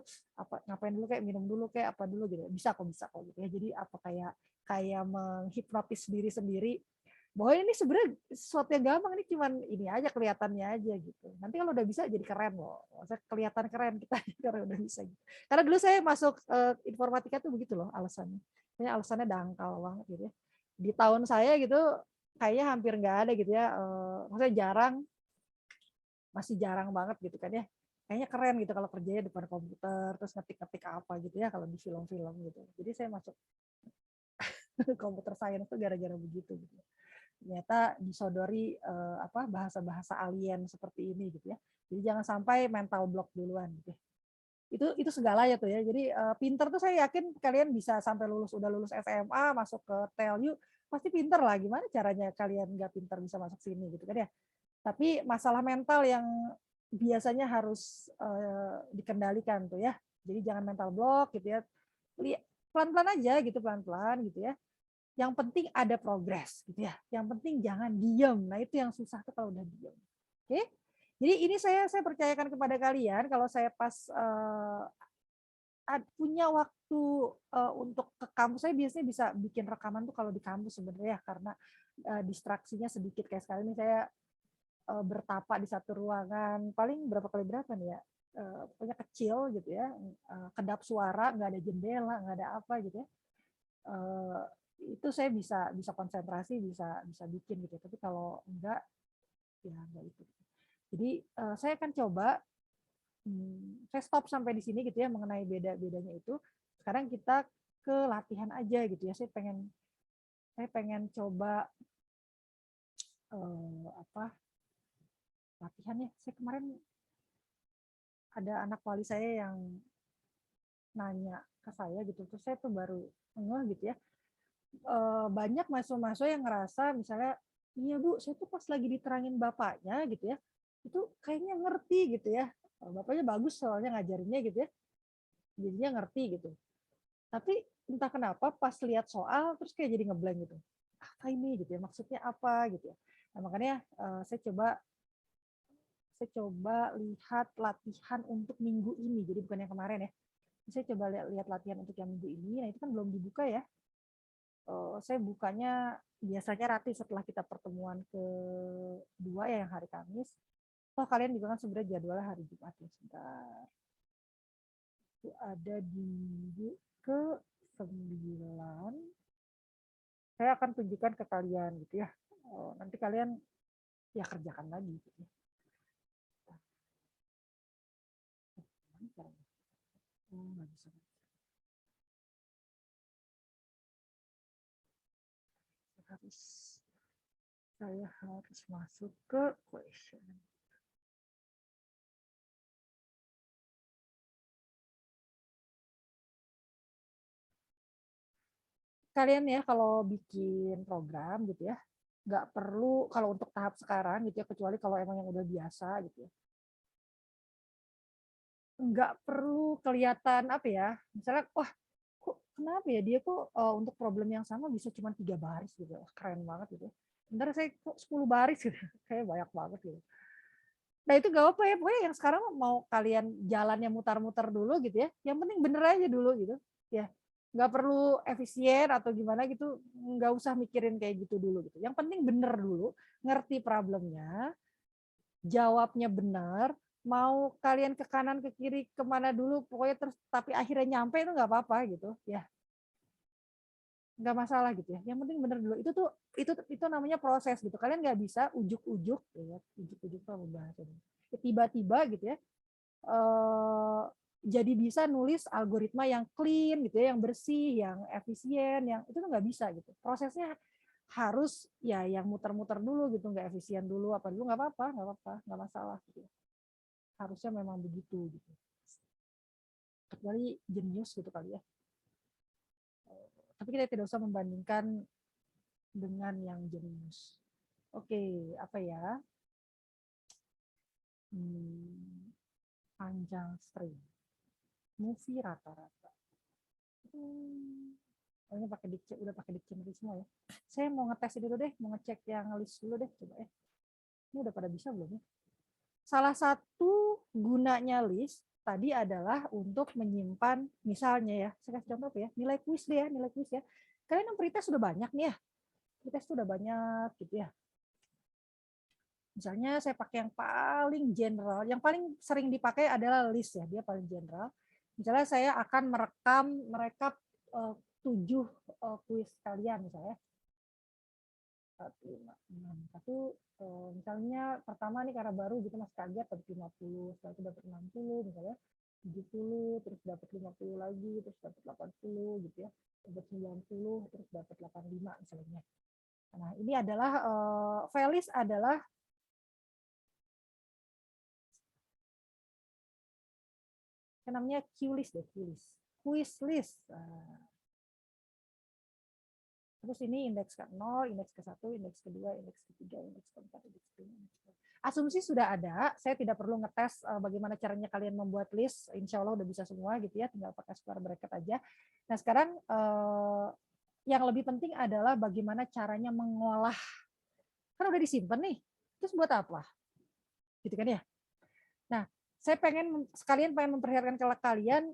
ngapain dulu kayak minum dulu kayak apa dulu gitu. Bisa kok gitu ya. Jadi apa kayak menghipnotis diri sendiri bahwa ini sebenarnya sesuatu yang gampang ini cuman ini aja kelihatannya aja gitu. Nanti kalau udah bisa jadi keren loh. Maksudnya kelihatan keren kita karena udah bisa gitu. Karena dulu saya masuk informatika tuh begitu loh alasannya. Kayaknya alasannya dangkal banget gitu ya. Di tahun saya gitu kayaknya hampir nggak ada gitu ya. Maksudnya masih jarang banget gitu kan ya. Kayaknya keren gitu kalau kerjanya depan komputer terus ngetik-ngetik apa gitu ya kalau di film-film gitu. Jadi saya masuk computer science tuh gara-gara begitu gitu. Ternyata disodori bahasa-bahasa alien seperti ini gitu ya. Jadi jangan sampai mental block duluan gitu. Itu segalanya tuh ya. Jadi pinter tuh saya yakin kalian bisa sampai udah lulus SMA masuk ke TELU pasti pinter lah. Gimana caranya kalian nggak pinter bisa masuk sini gitu kan ya. Tapi masalah mental yang biasanya harus dikendalikan tuh ya. Jadi jangan mental block gitu ya. Pelan-pelan aja gitu pelan-pelan gitu ya. Yang penting ada progres gitu ya. Yang penting jangan diam. Nah, itu yang susah tuh kalau udah diam. Oke? Jadi ini saya percayakan kepada kalian kalau saya pas punya waktu untuk ke kampus, saya biasanya bisa bikin rekaman tuh kalau di kampus sebenarnya karena distraksinya sedikit kayak sekarang ini saya bertapa di satu ruangan paling berapa kali berapa nih ya, pokoknya kecil gitu ya, kedap suara, nggak ada jendela, nggak ada apa gitu ya. Itu saya bisa konsentrasi, bisa bikin gitu. Tapi kalau enggak, ya enggak itu. Jadi saya akan coba, saya stop sampai di sini gitu ya mengenai beda-bedanya itu. Sekarang kita ke latihan aja gitu ya. Saya pengen coba latihan ya. Saya kemarin ada anak wali saya yang nanya ke saya gitu, terus saya tuh baru ngeh gitu ya. Banyak mahasiswa-mahasiswa yang ngerasa misalnya, iya Bu, saya tuh pas lagi diterangin bapaknya gitu ya, itu kayaknya ngerti gitu ya. Bapaknya bagus soalnya ngajarinnya gitu ya, jadinya ngerti gitu. Tapi entah kenapa pas lihat soal terus kayak jadi ngeblank gitu. Apa ini gitu ya, maksudnya apa gitu ya. Nah, makanya saya coba lihat latihan untuk minggu ini, jadi bukan yang kemarin ya. Saya coba lihat latihan untuk yang minggu ini. Nah itu kan belum dibuka ya. Saya bukanya biasanya Rati setelah kita pertemuan kedua ya yang hari Kamis. Oh kalian juga kan sebenarnya jadwalnya hari Jumat ya. Sebentar. Itu ada di minggu ke-9. Saya akan tunjukkan ke kalian gitu ya. Nanti kalian ya kerjakan lagi gitu ya. Nggak bisa. Saya harus masuk ke question. Kalian ya kalau bikin program gitu ya, nggak perlu kalau untuk tahap sekarang gitu ya, kecuali kalau emang yang udah biasa gitu ya. Nggak perlu kelihatan apa ya, misalnya wah kok kenapa ya dia kok untuk problem yang sama bisa cuma 3 baris gitu, keren banget gitu. Bentar saya kok 10 baris gitu, kayak banyak banget gitu. Nah itu gak apa ya, pokoknya yang sekarang mau kalian jalannya mutar-mutar dulu gitu ya, yang penting bener aja dulu gitu ya, nggak perlu efisien atau gimana gitu, nggak usah mikirin kayak gitu dulu gitu. Yang penting bener dulu, ngerti problemnya, jawabnya benar, mau kalian ke kanan ke kiri kemana dulu, pokoknya terus tapi akhirnya nyampe itu nggak apa-apa gitu ya, nggak masalah gitu ya. Yang penting bener dulu. Itu namanya proses gitu. Kalian nggak bisa ujuk-ujuk, ya, ujuk-ujuk apa bahasanya. Tiba-tiba gitu ya, jadi bisa nulis algoritma yang clean gitu ya, yang bersih, yang efisien, yang itu tuh nggak bisa gitu. Prosesnya harus ya yang muter-muter dulu gitu, nggak efisien dulu apa dulu nggak apa-apa, nggak masalah gitu. Harusnya memang begitu gitu. Kecuali jenius gitu kali ya. Tapi kita tidak usah membandingkan dengan yang jenius. Oke, apa ya? Panjang string. Movie rata-rata. Ini udah pakai dictionary semua ya. Saya mau ngetes dulu deh, mau ngecek yang list dulu deh, coba ya. Ini udah pada bisa belum ya? Salah satu gunanya list tadi adalah untuk menyimpan, misalnya ya, saya kasih contoh ya, nilai kuis deh ya, nilai kuis ya. Kalian yang pretest sudah banyak nih ya, pretest sudah banyak gitu ya. Misalnya saya pakai yang paling general, yang paling sering dipakai adalah list ya, dia paling general. Misalnya saya akan merekap 7 kuis kalian misalnya. 1, misalnya pertama nih karena baru gitu masih kaget dapat 50, setelah itu dapat 60 misalnya, 70, terus dapat 50 lagi, terus dapat 80 gitu ya, dapat 90, terus dapat 85 misalnya. Nah ini adalah Velis adalah namanya Q-list deh, quiz list. Terus ini indeks ke-0, indeks ke-1, indeks ke-2, indeks ke-3, indeks ke-4, indeks ke-5. Asumsi sudah ada, saya tidak perlu ngetes bagaimana caranya kalian membuat list, insya Allah udah bisa semua gitu ya, tinggal pakai square bracket aja. Nah sekarang yang lebih penting adalah bagaimana caranya mengolah. Kan udah disimpan nih, terus buat apa? Gitu kan ya. Nah, sekalian pengen memperlihatkan ke kalian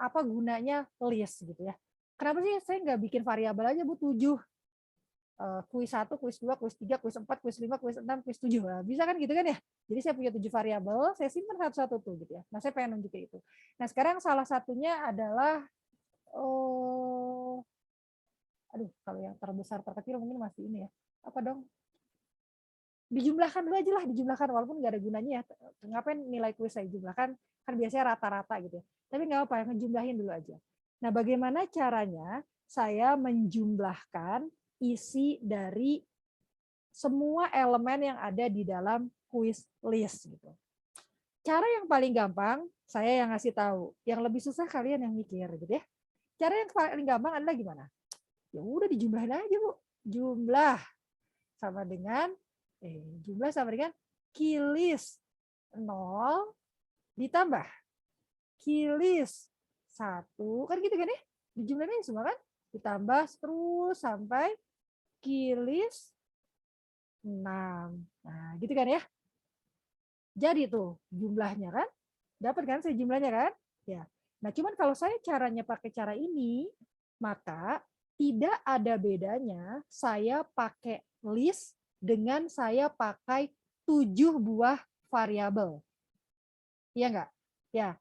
apa gunanya list gitu ya. Kenapa sih saya nggak bikin variabel aja Bu 7? kuis 1, kuis 2, kuis 3, kuis 4, kuis 5, kuis 6, kuis 7. Nah, bisa kan gitu kan ya? Jadi saya punya 7 variabel, saya simpan satu-satu tuh gitu ya. Nah, saya pengen nunjukin itu. Nah, sekarang salah satunya adalah aduh, kalau yang terbesar terkecil mungkin masih ini ya. Apa dong? Dijumlahkan dulu aja lah, dijumlahkan walaupun nggak ada gunanya ya. Ngapain nilai kuis saya jumlahkan? Kan biasanya rata-rata gitu ya. Tapi nggak apa-apa, ngejumlahin dulu aja. Nah, bagaimana caranya saya menjumlahkan isi dari semua elemen yang ada di dalam quiz list gitu. Cara yang paling gampang saya yang ngasih tahu, yang lebih susah kalian yang mikir gitu ya. Cara yang paling gampang adalah gimana? Ya udah dijumlahin aja, Bu. Jumlah sama dengan key list 0 ditambah key list 1 kan gitu kan ya? Dijumlahin semua kan? Ditambah terus sampai key list 6. Nah, gitu kan ya. Jadi tuh jumlahnya kan, dapat kan saya jumlahnya kan? Ya. Nah, cuman kalau saya caranya pakai cara ini, maka tidak ada bedanya saya pakai list dengan saya pakai 7 buah variabel. Iya enggak? Ya.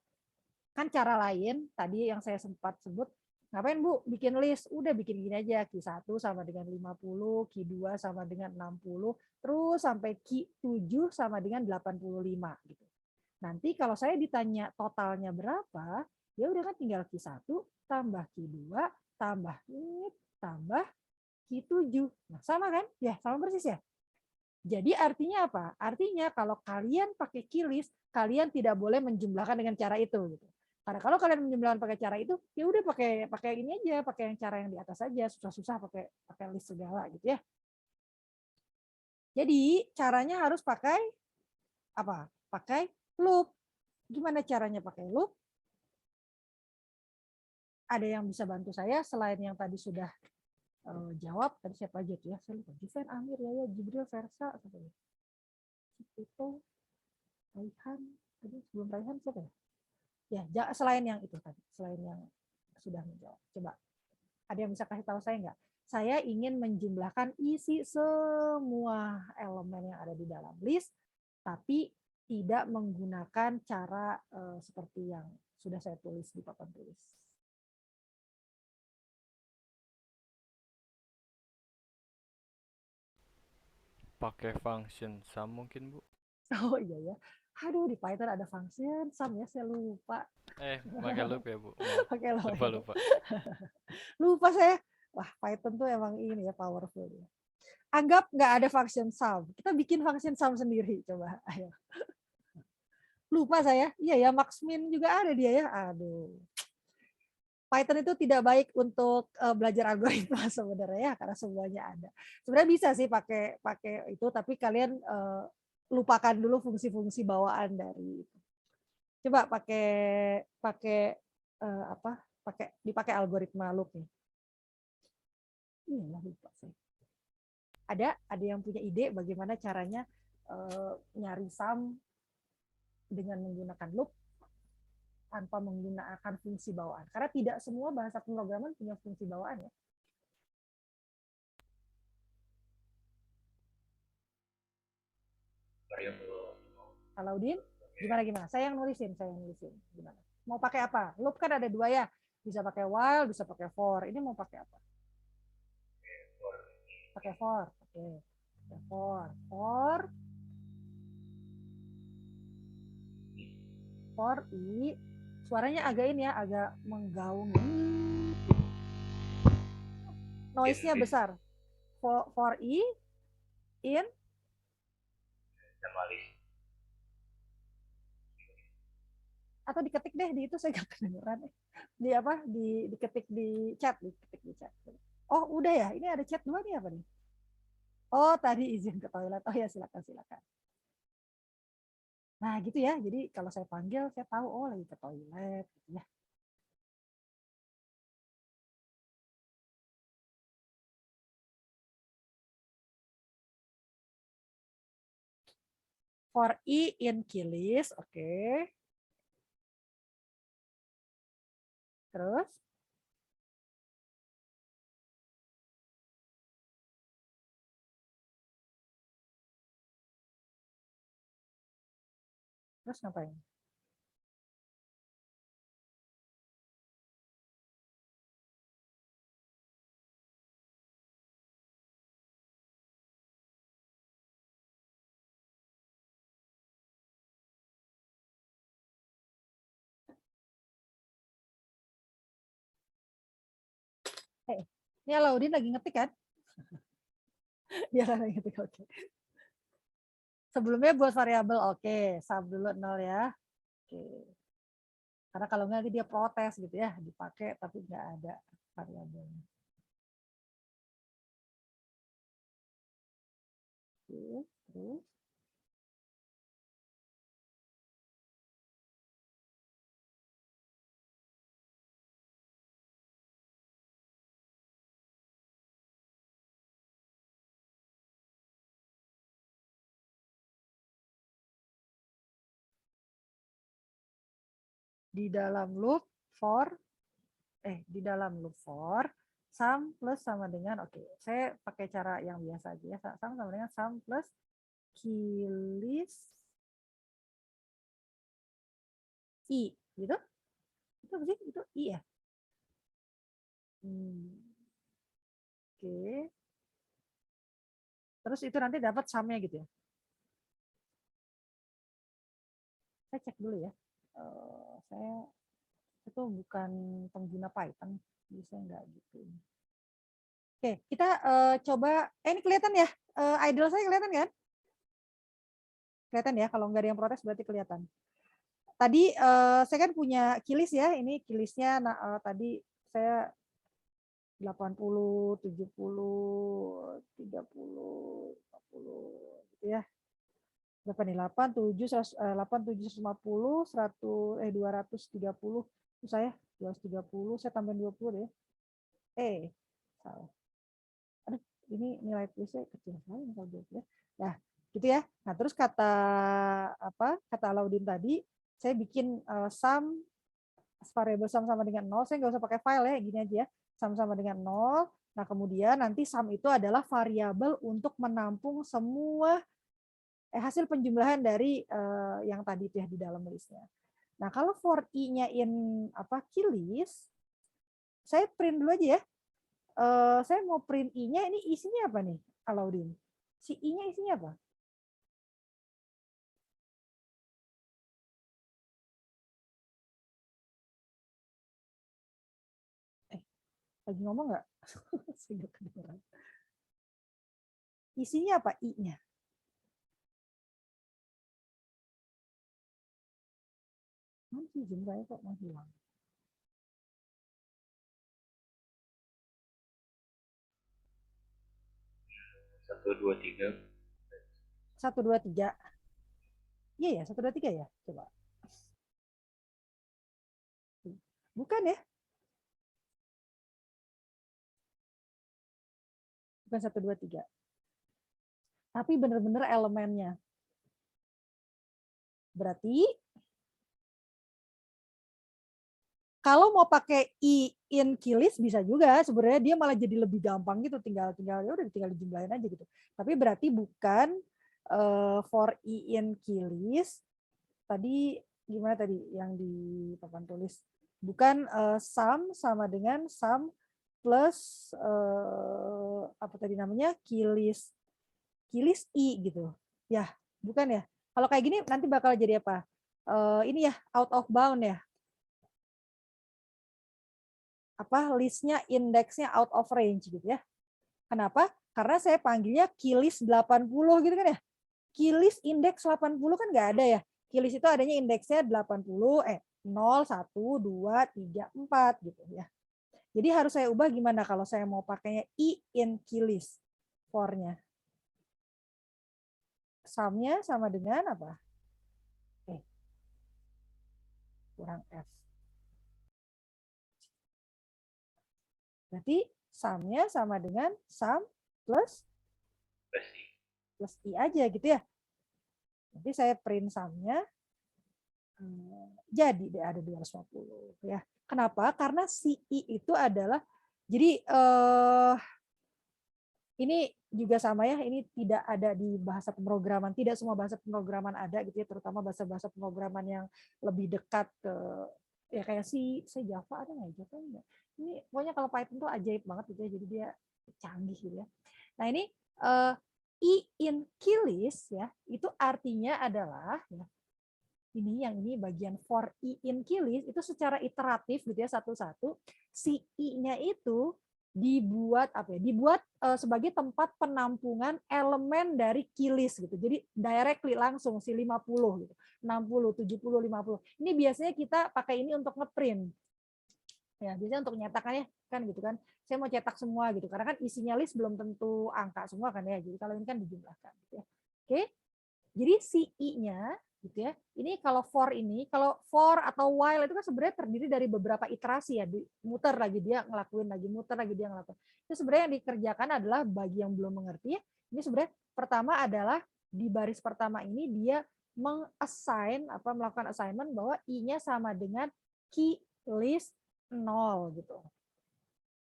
Kan cara lain tadi yang saya sempat sebut, ngapain Bu bikin list? Udah bikin gini aja, Q 1 sama dengan 50, Q 2 sama dengan 60, terus sampai Q 7 sama dengan 85 gitu. Nanti kalau saya ditanya totalnya berapa, ya udah kan tinggal Q 1 tambah Q 2 tambah ini tambah Q 7. Nah, sama kan? Ya, sama persis ya. Jadi artinya apa? Artinya kalau kalian pakai key list, kalian tidak boleh menjumlahkan dengan cara itu gitu. Karena kalau kalian menjumlahkan pakai cara itu, ya udah pakai ini aja, pakai yang cara yang di atas aja, susah-susah pakai list segala gitu ya. Jadi caranya harus pakai apa? Pakai loop. Gimana caranya pakai loop? Ada yang bisa bantu saya selain yang tadi sudah jawab? Tadi siapa aja tuh ya? Saya lupa. Juven, Amir, Yaya, Jibril, Versa, itu Raihan. Tadi sebelum Raihan siapa ya? Ya, selain yang itu tadi, selain yang sudah menjawab. Coba, ada yang bisa kasih tahu saya nggak? Saya ingin menjumlahkan isi semua elemen yang ada di dalam list, tapi tidak menggunakan cara seperti yang sudah saya tulis di papan tulis. Pakai function sum mungkin, Bu? Oh iya ya. Aduh, di Python ada function sum ya, saya lupa. Pakai loop ya, Bu? Pakai loop. Lupa. Lupa saya. Wah, Python tuh emang ini ya, powerful ya. Anggap nggak ada function sum. Kita bikin function sum sendiri. Coba, ayo. Lupa saya. Iya ya, max min juga ada dia ya. Aduh. Python itu tidak baik untuk belajar algoritma sebenarnya ya, karena semuanya ada. Sebenarnya bisa sih pakai itu, tapi kalian lupakan dulu fungsi-fungsi bawaan dari itu. Coba dipakai algoritma loop nih. Lupa sih. Ada yang punya ide bagaimana caranya nyari sum dengan menggunakan loop tanpa menggunakan fungsi bawaan. Karena tidak semua bahasa pemrograman punya fungsi bawaan ya. Alaudin, gimana? Saya yang nulisin. Gimana? Mau pakai apa? Loop kan ada 2 ya. Bisa pakai while, bisa pakai for. Ini mau pakai apa? Pakai for. Oke. Pakai for i. Suaranya agak ini ya, agak menggaung. Noise-nya besar. For i in atau diketik deh di itu, saya nggak kedengeran. Diketik di chat. Oh udah ya, ini ada chat 2 nih apa nih? Oh tadi izin ke toilet. Oh ya, silakan. Nah gitu ya, jadi kalau saya panggil saya tahu oh lagi ke toilet gitu ya. For i in key list, oke. Terus Terus ngapain? Ini Alaudin lagi ngetik kan? Iya kan lagi ngetik, oke. Sebelumnya buat variabel, oke. Sum dulu 0 ya. Oke. Karena kalau nggak nanti dia protes gitu ya, dipakai tapi nggak ada variabelnya. Oke, terus. Di dalam loop for sum plus sama dengan, oke, saya pakai cara yang biasa aja ya, sum sama dengan sum plus killis i gitu, itu apa sih, itu i ya. Oke, terus itu nanti dapat sumnya gitu ya. Saya cek dulu ya. Saya itu bukan pengguna Python, jadi saya nggak gitu. Oke, kita coba. Ini kelihatan ya? Idle saya kelihatan kan? Kelihatan ya? Kalau nggak ada yang protes berarti kelihatan. Tadi saya kan punya killis ya. Ini killisnya. Nah, tadi saya 80, 70, 30, 40 gitu ya. Berapa nih? 8, 7, 50, 230. Itu saya 230, saya tambahin 20 deh. Salah. Aduh, ini nilai tulisnya kecil sekali kalau 20 ya. Nah, gitu ya. Nah, terus kata Alaudin tadi, saya bikin sum variabel sum sama dengan 0, saya nggak usah pakai file ya, gini aja ya. Sum sama dengan 0. Nah, kemudian nanti sum itu adalah variabel untuk menampung semua hasil penjumlahan dari yang tadi itu ya di dalam listnya. Nah, kalau for i-nya in killis, saya print dulu aja ya. Saya mau print i-nya, ini isinya apa nih, Alaudin? Si i-nya isinya apa? Lagi ngomong nggak? Saya nggak kedengeran. Isinya apa i-nya? Nanti jumlahnya kok menghilang. Satu, dua, tiga. 1, 2, 3. Iya ya, 1, 2, 3 ya? Coba. Bukan ya? Bukan 1, 2, 3. Tapi benar-benar elemennya. Berarti kalau mau pakai i in killis bisa juga, sebenarnya dia malah jadi lebih gampang gitu, tinggal ya udah tinggal dijumlahin aja gitu. Tapi berarti bukan for i in killis. Tadi gimana tadi yang di papan tulis? Bukan sum sama dengan sum plus apa tadi namanya? killis i gitu. Ya, bukan ya. Kalau kayak gini nanti bakal jadi apa? Ini ya, out of bound ya. Listnya, indeksnya out of range gitu ya. Kenapa? Karena saya panggilnya killis 80 gitu kan ya. Killis indeks 80 kan nggak ada ya. Killis itu adanya indeksnya 80, 0, 1, 2, 3, 4 gitu ya. Jadi harus saya ubah gimana kalau saya mau pakainya i in killis for-nya. Sum-nya sama dengan apa? Kurang F. Berarti sum-nya sama dengan sum plus i aja gitu ya. Nanti saya print sum-nya. Jadi ada 250 ya. Kenapa? Karena si i itu adalah, jadi Ini juga sama ya, ini tidak ada di bahasa pemrograman, tidak semua bahasa pemrograman ada gitu ya, terutama bahasa-bahasa pemrograman yang lebih dekat ke ya kayak Java ada nggak? Java enggak. Ini pokoknya kalau Python tuh ajaib banget gitu ya, jadi dia canggih gitu ya. Nah ini i in keylist ya, itu artinya adalah ya, ini bagian for i in keylist itu secara iteratif gitu ya, satu-satu si i-nya itu dibuat apa ya? Dibuat sebagai tempat penampungan elemen dari keylist gitu. Jadi directly langsung si 50 gitu. 60, 70, 50. Ini biasanya kita pakai ini untuk ngeprint. Ya, biasanya untuk nyetakannya kan gitu kan. Saya mau cetak semua gitu. Karena kan isinya list belum tentu angka semua kan ya. Jadi kalau ini kan dijumlahkan gitu ya. Oke. Jadi si i-nya gitu ya. Ini kalau for atau while itu kan sebenarnya terdiri dari beberapa iterasi ya, muter lagi dia ngelakuin lagi, muter lagi dia ngelakuin. Itu sebenarnya yang dikerjakan adalah bagi yang belum mengerti ya. Ini sebenarnya pertama adalah di baris pertama ini dia melakukan assignment bahwa i-nya sama dengan key list 0 gitu.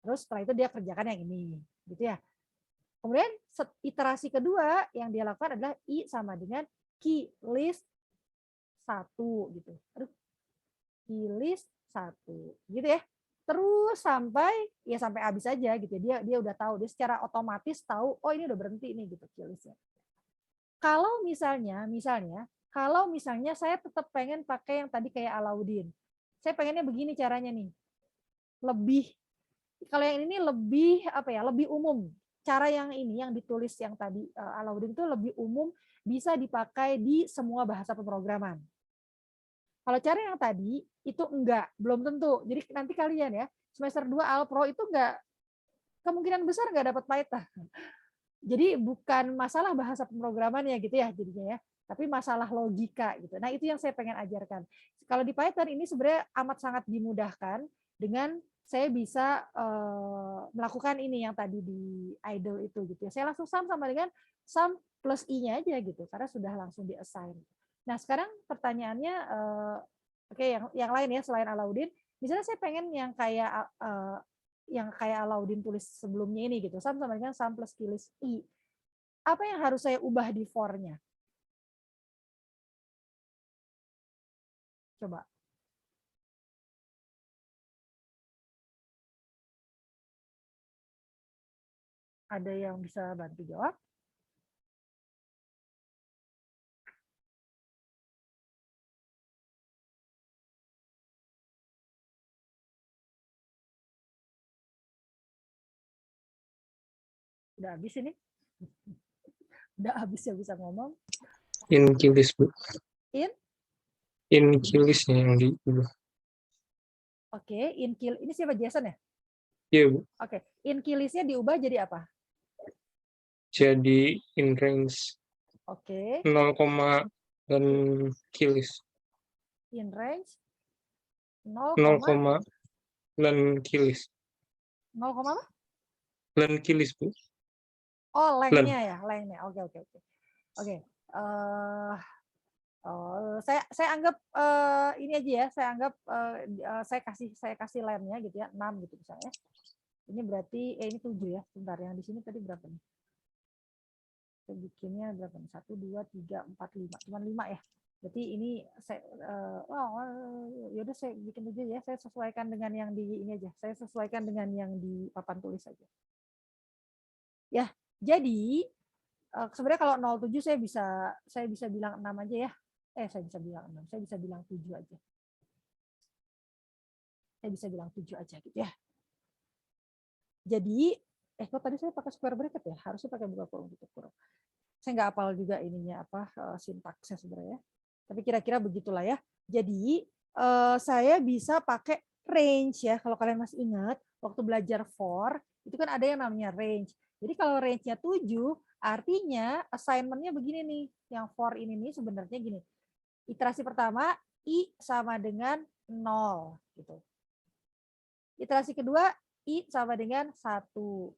Terus setelah itu dia kerjakan yang ini gitu ya. Kemudian iterasi kedua yang dia lakukan adalah i sama dengan key list 1 gitu. Key list 1 gitu ya. Terus sampai habis aja gitu ya. Dia udah tahu, dia secara otomatis tahu oh ini udah berhenti nih gitu key listnya. Kalau misalnya kalau misalnya saya tetap pengen pakai yang tadi kayak Alauddin. Saya pengennya begini caranya nih. Kalau yang ini lebih lebih umum. Cara yang ini yang ditulis yang tadi Alauddin itu lebih umum, bisa dipakai di semua bahasa pemrograman. Kalau cara yang tadi itu belum tentu. Jadi nanti kalian ya semester 2 Alpro itu kemungkinan besar nggak dapat Python. Jadi bukan masalah bahasa pemrograman ya gitu ya jadinya ya, tapi masalah logika gitu. Nah itu yang saya pengen ajarkan. Kalau di Python ini sebenarnya amat sangat dimudahkan dengan saya bisa melakukan ini yang tadi di idle itu gitu ya. Saya langsung sum sama dengan sum plus i-nya aja gitu karena sudah langsung di-assign. Nah, sekarang pertanyaannya yang lain ya selain Alauddin, misalnya saya pengen yang kayak Alauddin tulis sebelumnya ini gitu. Sum sama dengan sum plus key list i. Apa yang harus saya ubah di for-nya? Coba. Ada yang bisa bantu jawab? Udah habis ini? Udah habis ya bisa ngomong? In keylist, Bu. In? In keylist yang diubah. Oke, ini siapa Jason ya? Iya, Bu. Oke, in keylist-nya diubah jadi apa? Jadi in range Oke. 0, dan keylist. In range 0, dan keylist. 0, apa? Dan keylist, Bu. Oh, length-nya ya, length-nya. Oke. Oke. Saya anggap ini aja ya. Saya anggap saya kasih length-nya gitu ya, 6 gitu misalnya. Ini berarti ini 7 ya. Sebentar, yang di sini tadi berapa nih? Saya bikinnya berapa nih? 1, 2, 3, 4, 5. Cuma 5 ya. Berarti ini saya yaudah saya bikin aja ya. Saya sesuaikan dengan yang di ini aja. Saya sesuaikan dengan yang di papan tulis aja. Ya, jadi sebenarnya kalau 07 saya bisa bilang 6 aja ya. Saya bisa bilang 6. Saya bisa bilang 7 aja. Saya bisa bilang 7 aja gitu ya. Jadi kok tadi saya pakai square bracket ya? Harusnya pakai buka kurung tutup kurung. Saya nggak hafal juga ininya sintaksnya sebenarnya. Tapi kira-kira begitulah ya. Jadi saya bisa pakai range ya. Kalau kalian masih ingat waktu belajar for itu kan ada yang namanya range. Jadi kalau range-nya 7 artinya assignment-nya begini nih. Yang for ini nih sebenarnya gini. Iterasi pertama i sama dengan 0 gitu. Iterasi kedua i sama dengan 1, 2,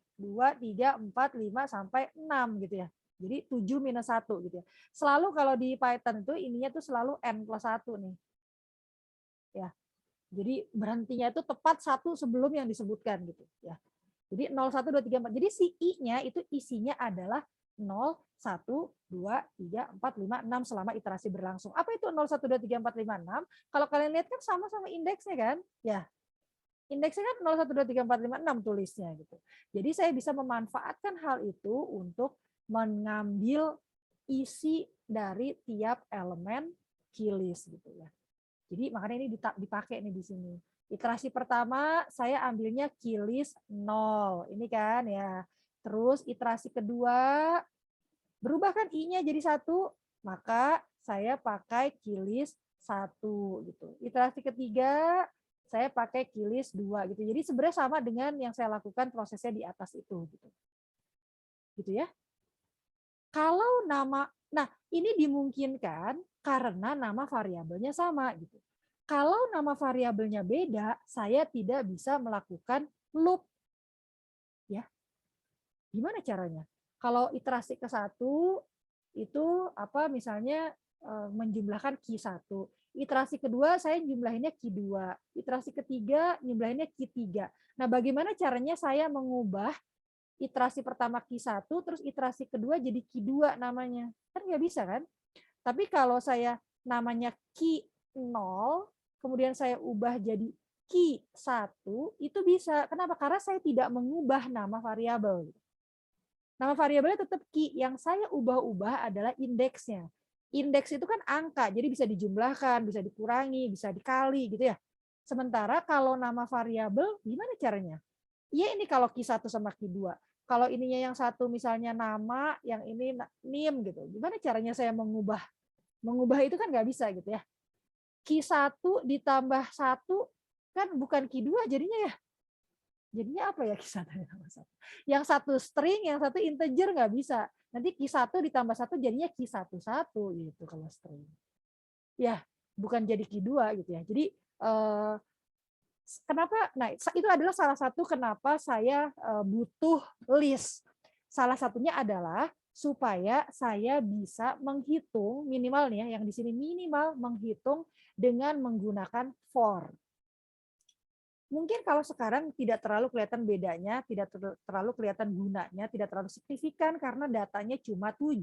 3, 4, 5 sampai 6 gitu ya. Jadi 7 minus 1 gitu ya. Selalu kalau di Python itu ininya tuh selalu n plus 1 nih. Ya. Jadi berhentinya itu tepat 1 sebelum yang disebutkan gitu ya. Jadi 0, 1, 2, 3, 4. Jadi si I-nya itu isinya adalah 0, 1, 2, 3, 4, 5, 6 selama iterasi berlangsung. Apa itu 0, 1, 2, 3, 4, 5, 6? Kalau kalian lihat kan sama-sama indeksnya kan? Ya. Indeksnya kan 0, 1, 2, 3, 4, 5, 6 tulisnya gitu. Jadi saya bisa memanfaatkan hal itu untuk mengambil isi dari tiap elemen keylist gitu ya. Jadi makanya ini dipakai nih di sini. Iterasi pertama saya ambilnya keylist 0. Ini kan ya. Terus iterasi kedua berubah kan I-nya jadi 1, maka saya pakai keylist 1 gitu. Iterasi ketiga saya pakai keylist 2 gitu. Jadi sebenarnya sama dengan yang saya lakukan prosesnya di atas itu gitu. Gitu ya. Kalau nah ini dimungkinkan karena nama variabelnya sama gitu. Kalau nama variabelnya beda, saya tidak bisa melakukan loop. Ya. Gimana caranya? Kalau iterasi ke-1 itu misalnya menjumlahkan Q1. Iterasi kedua saya jumlahinnya Q2. Iterasi ketiga jumlahinnya Q3. Nah, bagaimana caranya saya mengubah iterasi pertama Q1 terus iterasi kedua jadi Q2 namanya? Kan nggak bisa kan? Tapi kalau saya namanya Q0 kemudian saya ubah jadi Q1 itu bisa. Kenapa? Karena saya tidak mengubah nama variabel. Nama variabelnya tetap key. Yang saya ubah-ubah adalah indeksnya. Indeks itu kan angka, jadi bisa dijumlahkan, bisa dikurangi, bisa dikali gitu ya. Sementara kalau nama variabel, gimana caranya? Iya ini kalau Q1 sama Q2. Kalau ininya yang satu misalnya nama, yang ini NIM gitu. Gimana caranya saya mengubah? Mengubah itu kan nggak bisa gitu ya. Q1 ditambah 1 kan bukan Q2 jadinya ya. Jadinya apa ya Q1 ditambah 1? Yang satu string, yang satu integer nggak bisa. Nanti Q1 ditambah 1 jadinya Q11 gitu kalau string. Ya, bukan jadi Q2 gitu ya. Jadi kenapa? Nah, itu adalah salah satu kenapa saya butuh list. Salah satunya adalah supaya saya bisa menghitung minimal nih ya, yang di sini minimal menghitung dengan menggunakan for. Mungkin kalau sekarang tidak terlalu kelihatan bedanya, tidak terlalu kelihatan gunanya, tidak terlalu signifikan karena datanya cuma 7.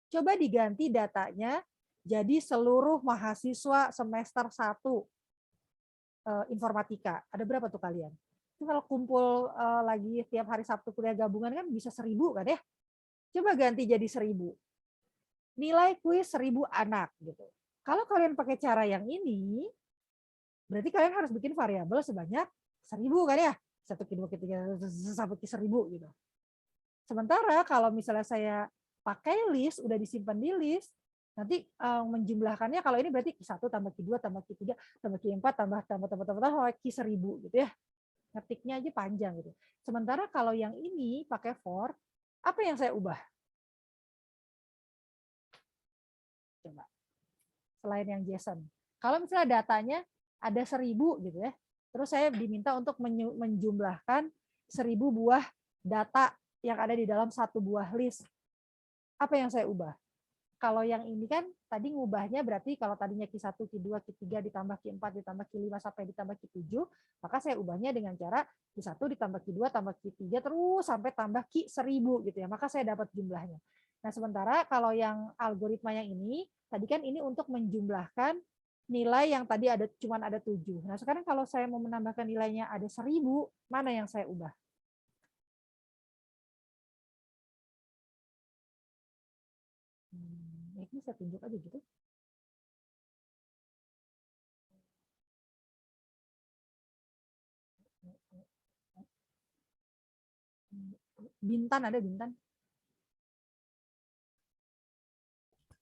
Coba diganti datanya jadi seluruh mahasiswa semester 1 informatika. Ada berapa tuh kalian? Itu kalau kumpul lagi tiap hari Sabtu kuliah gabungan kan bisa 1000 kan ya? Coba ganti jadi 1000. Nilai kuis 1000 anak gitu. Kalau kalian pakai cara yang ini, berarti kalian harus bikin variabel sebanyak 1000 kan ya? 1, 2, 3, sampai ke 1000 gitu. Sementara kalau misalnya saya pakai list, udah disimpan di list, nanti menjumlahkannya kalau ini berarti Q1 tambah Q2 tambah Q3 tambah Q4 tambah Q1000 gitu ya. Ngetiknya aja panjang gitu. Sementara kalau yang ini pakai for, apa yang saya ubah? Coba. Selain yang JSON. Kalau misalnya datanya ada 1000 gitu ya. Terus saya diminta untuk menjumlahkan 1000 buah data yang ada di dalam satu buah list. Apa yang saya ubah? Kalau yang ini kan tadi ngubahnya berarti kalau tadinya Q1, Q2, Q3 ditambah Q4 ditambah Q5 sampai ditambah Q7, maka saya ubahnya dengan cara Q1 ditambah Q2 tambah Q3 terus sampai tambah Q1000 gitu ya. Maka saya dapat jumlahnya. Nah, sementara kalau yang algoritma yang ini, tadi kan ini untuk menjumlahkan nilai yang tadi cuma ada 7. Nah, sekarang kalau saya mau menambahkan nilainya ada 1000, mana yang saya ubah? Ini saya tunjuk aja gitu. Bintan ada Bintan?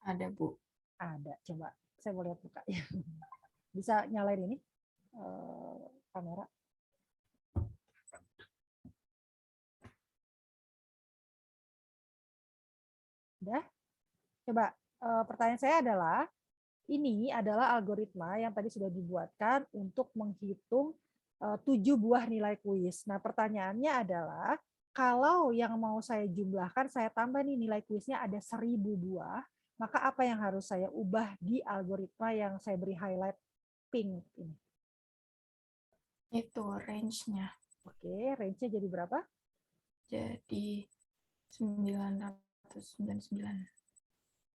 Ada, Bu. Ada, coba saya mau lihat buka. Bisa nyalain ini kamera. Udah? Coba pertanyaan saya adalah, ini adalah algoritma yang tadi sudah dibuatkan untuk menghitung 7 buah nilai kuis. Nah, pertanyaannya adalah, kalau yang mau saya jumlahkan, saya tambah nih nilai kuisnya ada 1000 buah, maka apa yang harus saya ubah di algoritma yang saya beri highlight pink ini? Itu range-nya. Oke, range-nya jadi berapa? Jadi 999.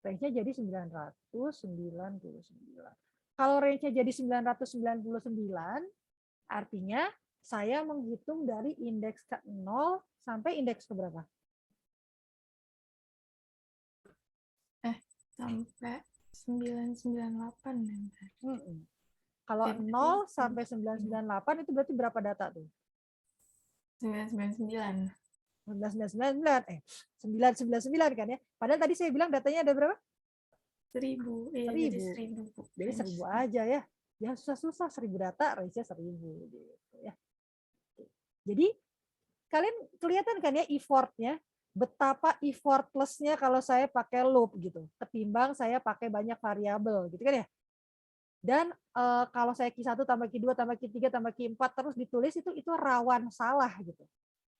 Range-nya jadi 999. Kalau range-nya jadi 999, artinya saya menghitung dari indeks ke 0 sampai indeks ke berapa? Sampai 998 bentar. Kalau Ya, 0 berarti sampai 998 itu berarti berapa data tuh? 999. 999 kan ya. Padahal tadi saya bilang datanya ada berapa? 1000. Iya, jadi 1000. 1000, Bu. Jadi 1000 aja ya. Ya susah-susah 1000 data, range-nya 1000 gitu ya. Jadi kalian kelihatan kan ya effortnya, betapa effortless-nya kalau saya pakai loop gitu, ketimbang saya pakai banyak variabel gitu kan ya. Dan kalau saya Q1 tambah Q2 tambah Q3 tambah Q4 terus ditulis itu rawan salah gitu.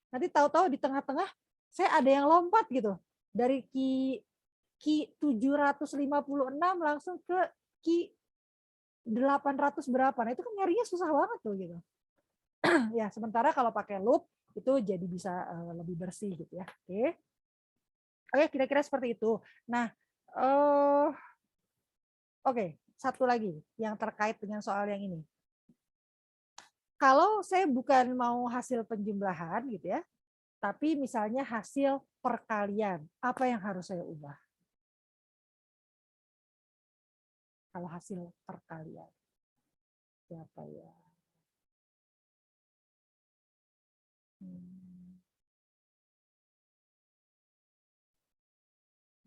Nanti tahu-tahu di tengah-tengah saya ada yang lompat gitu. Dari Q 756 langsung ke Q 800 berapa. Nah, itu kan nyarinya susah banget tuh gitu. Ya, sementara kalau pakai loop itu jadi bisa lebih bersih gitu ya. Oke. Oke, kira-kira seperti itu. Nah, oke, satu lagi yang terkait dengan soal yang ini. Kalau saya bukan mau hasil penjumlahan gitu ya, tapi misalnya hasil perkalian, apa yang harus saya ubah? Kalau hasil perkalian. Siapa ya?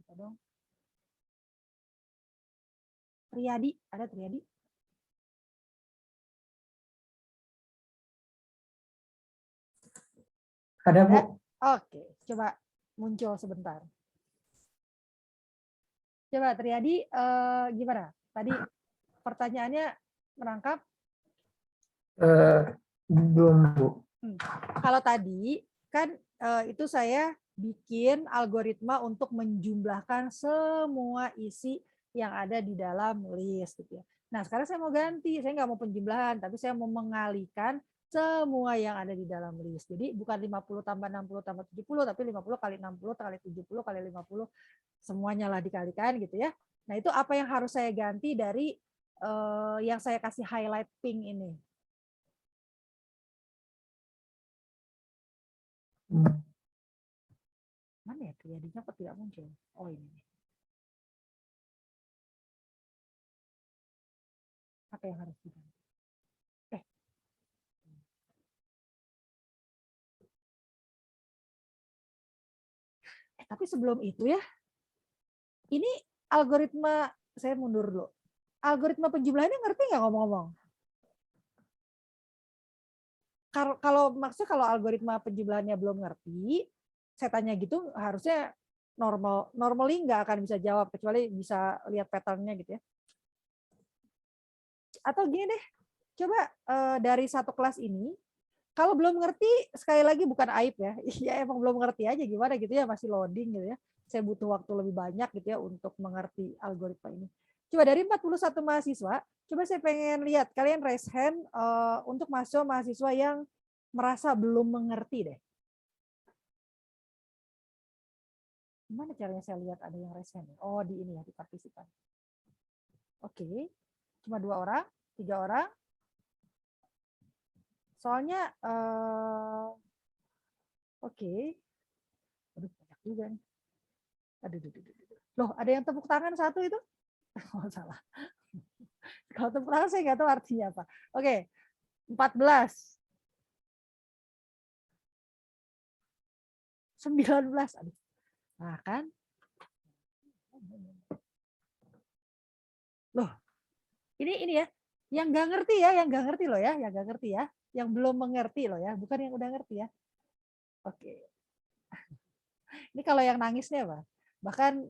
Apa dong? Triadi, ada Triadi? Ada, Bu. Oke, coba muncul sebentar. Coba Triadi, gimana? Tadi pertanyaannya merangkap? Belum, Bu. Kalau tadi kan itu saya bikin algoritma untuk menjumlahkan semua isi yang ada di dalam list gitu ya. Nah, sekarang saya mau ganti, saya nggak mau penjumlahan, tapi saya mau mengalihkan semua yang ada di dalam list. Jadi bukan 50 tambah 60 tambah 70, tapi 50 kali 60 kali 70 kali 50, semuanya lah dikalikan gitu ya. Nah, itu apa yang harus saya ganti dari yang saya kasih highlight pink ini? Mana ya triadinya kok tidak muncul? Oh ini. Apa yang harus diganti? Tapi sebelum itu ya, ini algoritma, saya mundur dulu. Algoritma penjumlahannya ngerti nggak ngomong-ngomong? Kalau maksudnya kalau algoritma penjumlahannya belum ngerti, saya tanya gitu harusnya normally nggak akan bisa jawab kecuali bisa lihat patternnya gitu ya. Atau gini deh, coba dari satu kelas ini, kalau belum ngerti sekali lagi bukan aib ya, ya emang belum ngerti aja gimana gitu ya, masih loading gitu ya. Saya butuh waktu lebih banyak gitu ya untuk mengerti algoritma ini. Coba dari 41 mahasiswa, coba saya pengen lihat kalian raise hand untuk mahasiswa yang merasa belum mengerti deh. Gimana caranya saya lihat ada yang raise hand? Oh, di ini ya, di partisipan. Oke. Cuma 2 orang, 3 orang. Soalnya oke. Aduh, banyak juga nih. Aduh. Loh, ada yang tepuk tangan satu itu? Oh, salah. Kalau tepuk tangan saya nggak tahu artinya apa. Oke. 14. 19. Aduh. Nah, kan? Loh. Ini ya. Yang nggak ngerti ya, yang nggak ngerti loh ya, yang nggak ngerti ya. Yang belum mengerti loh ya, bukan yang udah ngerti ya. Oke. Ini kalau yang nangisnya apa? Bahkan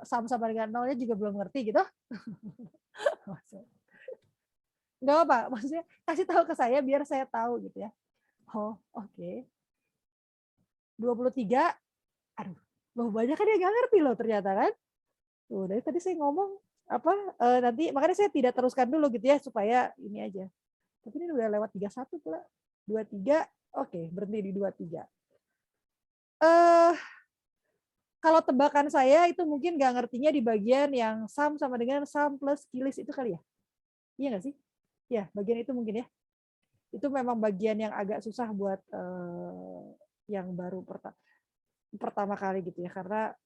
sama-sama dengan nolnya juga belum ngerti gitu. Nggak apa, maksudnya kasih tahu ke saya biar saya tahu gitu ya. Oh, oke. 23. Aduh, loh banyak kan yang nggak ngerti loh ternyata kan. Tuh, dari tadi saya ngomong apa nanti makanya saya tidak teruskan dulu gitu ya supaya ini aja. Tapi ini udah lewat 31 pula. 23, oke, berhenti di 23. Kalau tebakan saya itu mungkin nggak ngertinya di bagian yang sum sama dengan sum plus killis itu kali ya? Iya nggak sih? Ya, bagian itu mungkin ya. Itu memang bagian yang agak susah buat yang baru pertama kali gitu ya, karena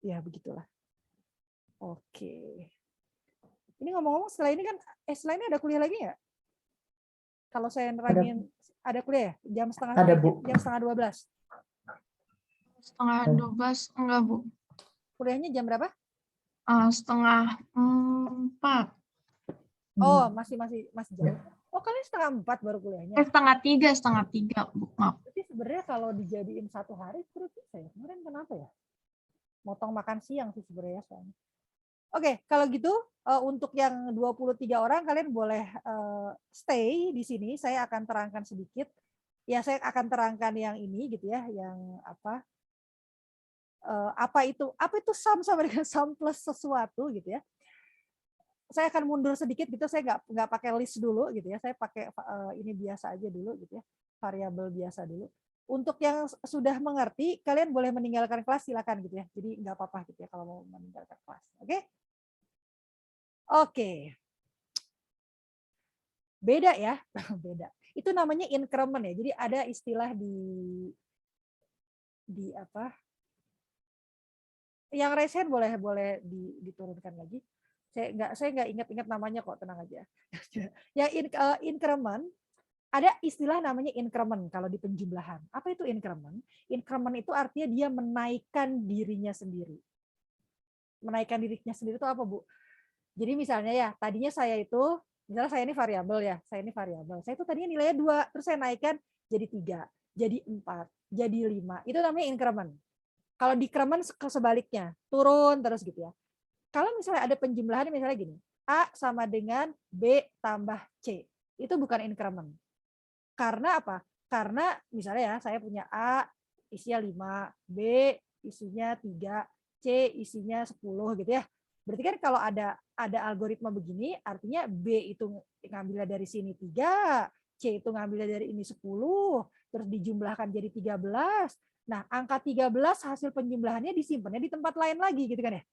ya begitulah. Oke. Ini ngomong-ngomong setelah ini kan, setelah ini ada kuliah lagi nggak? Kalau saya nerangin ada kuliah ya? Ada, Bu. Jam setengah 12. Setengah 12 enggak, Bu. Kuliahnya jam berapa? Setengah 4. Oh, masih jauh. Oh, kalian setengah 4 baru kuliahnya. Setengah 3, Bu. Maaf. Berarti sebenarnya kalau dijadiin satu hari terus bisa ya. Kemarin kenapa ya? Motong makan siang sih sebenarnya soalnya. Oke, kalau gitu untuk yang 23 orang kalian boleh stay di sini. Saya akan terangkan sedikit. Ya, saya akan terangkan yang ini gitu ya, yang apa itu sum sama dengan sum plus sesuatu gitu ya. Saya akan mundur sedikit gitu, saya nggak pakai list dulu gitu ya, saya pakai ini biasa aja dulu gitu ya, variabel biasa dulu. Untuk yang sudah mengerti, kalian boleh meninggalkan kelas, silakan gitu ya. Jadi nggak apa-apa gitu ya kalau mau meninggalkan kelas. Oke? Oke. Beda ya, beda. Itu namanya increment ya. Jadi ada istilah di apa? Yang raise hand boleh diturunkan lagi. Saya nggak ingat namanya kok, tenang aja. Ya increment, ada istilah namanya increment kalau di penjumlahan. Apa itu increment? Increment itu artinya dia menaikkan dirinya sendiri. Menaikkan dirinya sendiri itu apa, Bu? Jadi misalnya ya, tadinya saya itu, misalnya saya ini variabel ya, saya itu tadinya nilainya 2, terus saya naikkan jadi 3, jadi 4, jadi 5. Itu namanya increment. Kalau decrement sebaliknya, turun terus gitu ya. Kalau misalnya ada penjumlahan misalnya gini, A sama dengan B tambah C. Itu bukan increment. Karena apa? Karena misalnya ya, saya punya A isinya 5, B isinya 3, C isinya 10 gitu ya. Berarti kan kalau ada algoritma begini, artinya B itu ngambilnya dari sini 3, C itu ngambilnya dari ini 10, terus dijumlahkan jadi 13. Nah, angka 13 hasil penjumlahannya disimpannya di tempat lain lagi gitu kan ya.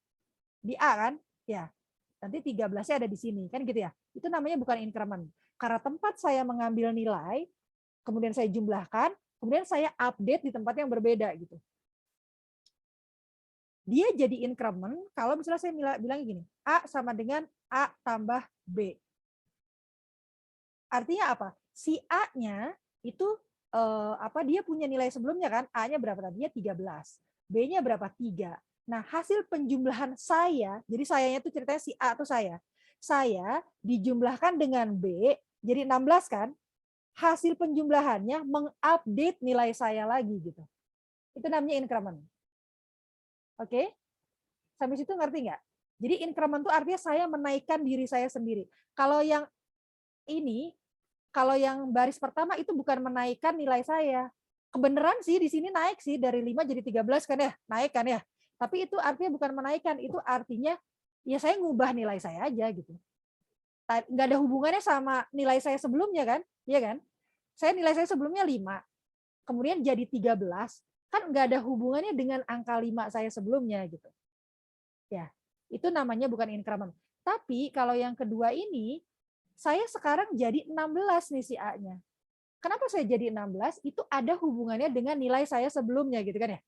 Di A kan? Ya. Nanti 13-nya ada di sini kan gitu ya. Itu namanya bukan increment. Karena tempat saya mengambil nilai, kemudian saya jumlahkan, kemudian saya update di tempat yang berbeda gitu. Dia jadi increment kalau misalnya saya bilang gini, A sama dengan A tambah B. Artinya apa? Si A-nya itu dia punya nilai sebelumnya kan, A-nya berapa tadinya 13, B-nya berapa 3. Nah, hasil penjumlahan saya, jadi sayanya itu ceritanya si A itu saya dijumlahkan dengan B jadi 16 kan, hasil penjumlahannya mengupdate nilai saya lagi gitu. Itu namanya increment. Oke? Sampai situ ngerti nggak? Jadi increment itu artinya saya menaikkan diri saya sendiri. Kalau yang ini, kalau yang baris pertama itu bukan menaikkan nilai saya. Kebenaran sih di sini naik sih dari 5 jadi 13 kan ya, naik kan ya. Tapi itu artinya bukan menaikkan, itu artinya ya saya ngubah nilai saya aja gitu. Nggak ada hubungannya sama nilai saya sebelumnya kan, iya kan? Nilai saya sebelumnya 5, kemudian jadi 13, kan nggak ada hubungannya dengan angka 5 saya sebelumnya gitu. Ya, itu namanya bukan increment. Tapi kalau yang kedua ini, saya sekarang jadi 16 nih si A-nya. Kenapa saya jadi 16? Itu ada hubungannya dengan nilai saya sebelumnya gitu kan ya.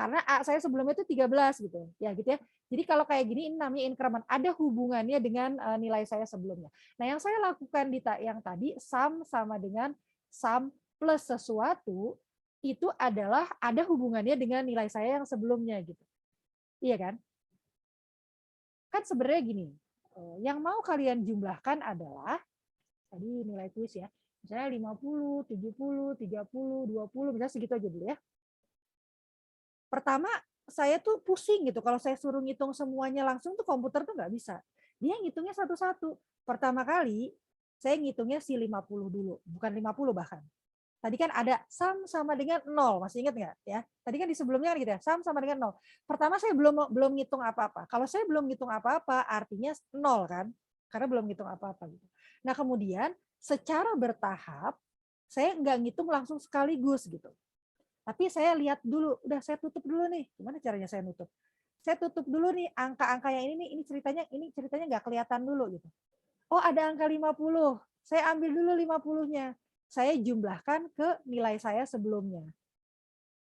Karena A saya sebelumnya itu 13 gitu. Ya gitu ya. Jadi kalau kayak gini ini namanya increment, ada hubungannya dengan nilai saya sebelumnya. Nah, yang saya lakukan yang tadi sum sama dengan sum plus sesuatu itu adalah ada hubungannya dengan nilai saya yang sebelumnya gitu. Iya kan? Kan sebenarnya gini, yang mau kalian jumlahkan adalah tadi nilai kuis ya. Misalnya 50, 70, 30, 20, misalnya segitu aja dulu ya. Pertama, saya tuh pusing gitu. Kalau saya suruh ngitung semuanya langsung tuh komputer tuh nggak bisa. Dia ngitungnya satu-satu. Pertama kali, saya ngitungnya si 50 dulu. Bukan 50 bahkan. Tadi kan ada sum sama dengan 0. Masih ingat nggak? Ya? Tadi kan di sebelumnya kan gitu ya. Sum sama dengan 0. Pertama saya belum ngitung apa-apa. Kalau saya belum ngitung apa-apa, artinya 0 kan? Karena belum ngitung apa-apa. Gitu. Nah kemudian, secara bertahap, Saya nggak ngitung langsung sekaligus gitu. Tapi saya lihat dulu, udah saya tutup dulu nih. Gimana caranya saya nutup? Saya tutup dulu nih angka-angka yang ini nih, ini ceritanya nggak kelihatan dulu gitu. Oh, ada angka 50. Saya ambil dulu 50-nya. Saya jumlahkan ke nilai saya sebelumnya.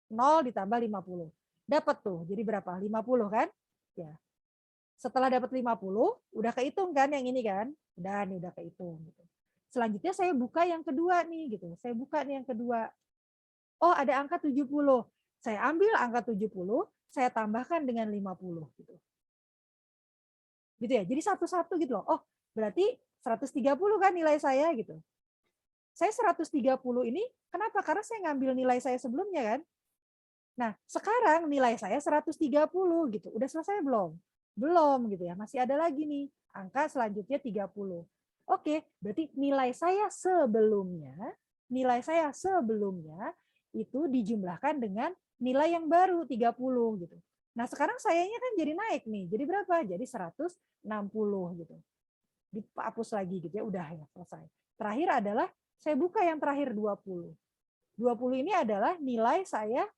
0 ditambah 50. Dapat tuh. Jadi berapa? 50 kan? Ya. Setelah dapat 50, udah kehitung kan yang ini kan? Udah nih, udah kehitung gitu. Selanjutnya saya buka yang kedua nih gitu. Saya buka nih yang kedua. Oh, ada angka 70. Saya ambil angka 70, saya tambahkan dengan 50 gitu. Gitu ya. Jadi satu-satu gitu loh. Oh, berarti 130 kan nilai saya gitu. Saya 130 ini kenapa? Karena saya ngambil nilai saya sebelumnya kan. Nah, sekarang nilai saya 130 gitu. Udah selesai belum? Belum gitu ya. Masih ada lagi nih. Angka selanjutnya 30. Oke, berarti nilai saya sebelumnya itu dijumlahkan dengan nilai yang baru 30 gitu. Nah, sekarang sayanya kan jadi naik nih. Jadi berapa? Jadi 160 gitu. Dihapus lagi gitu ya, udah ya selesai. Terakhir adalah saya buka yang terakhir 20. 20 ini adalah nilai saya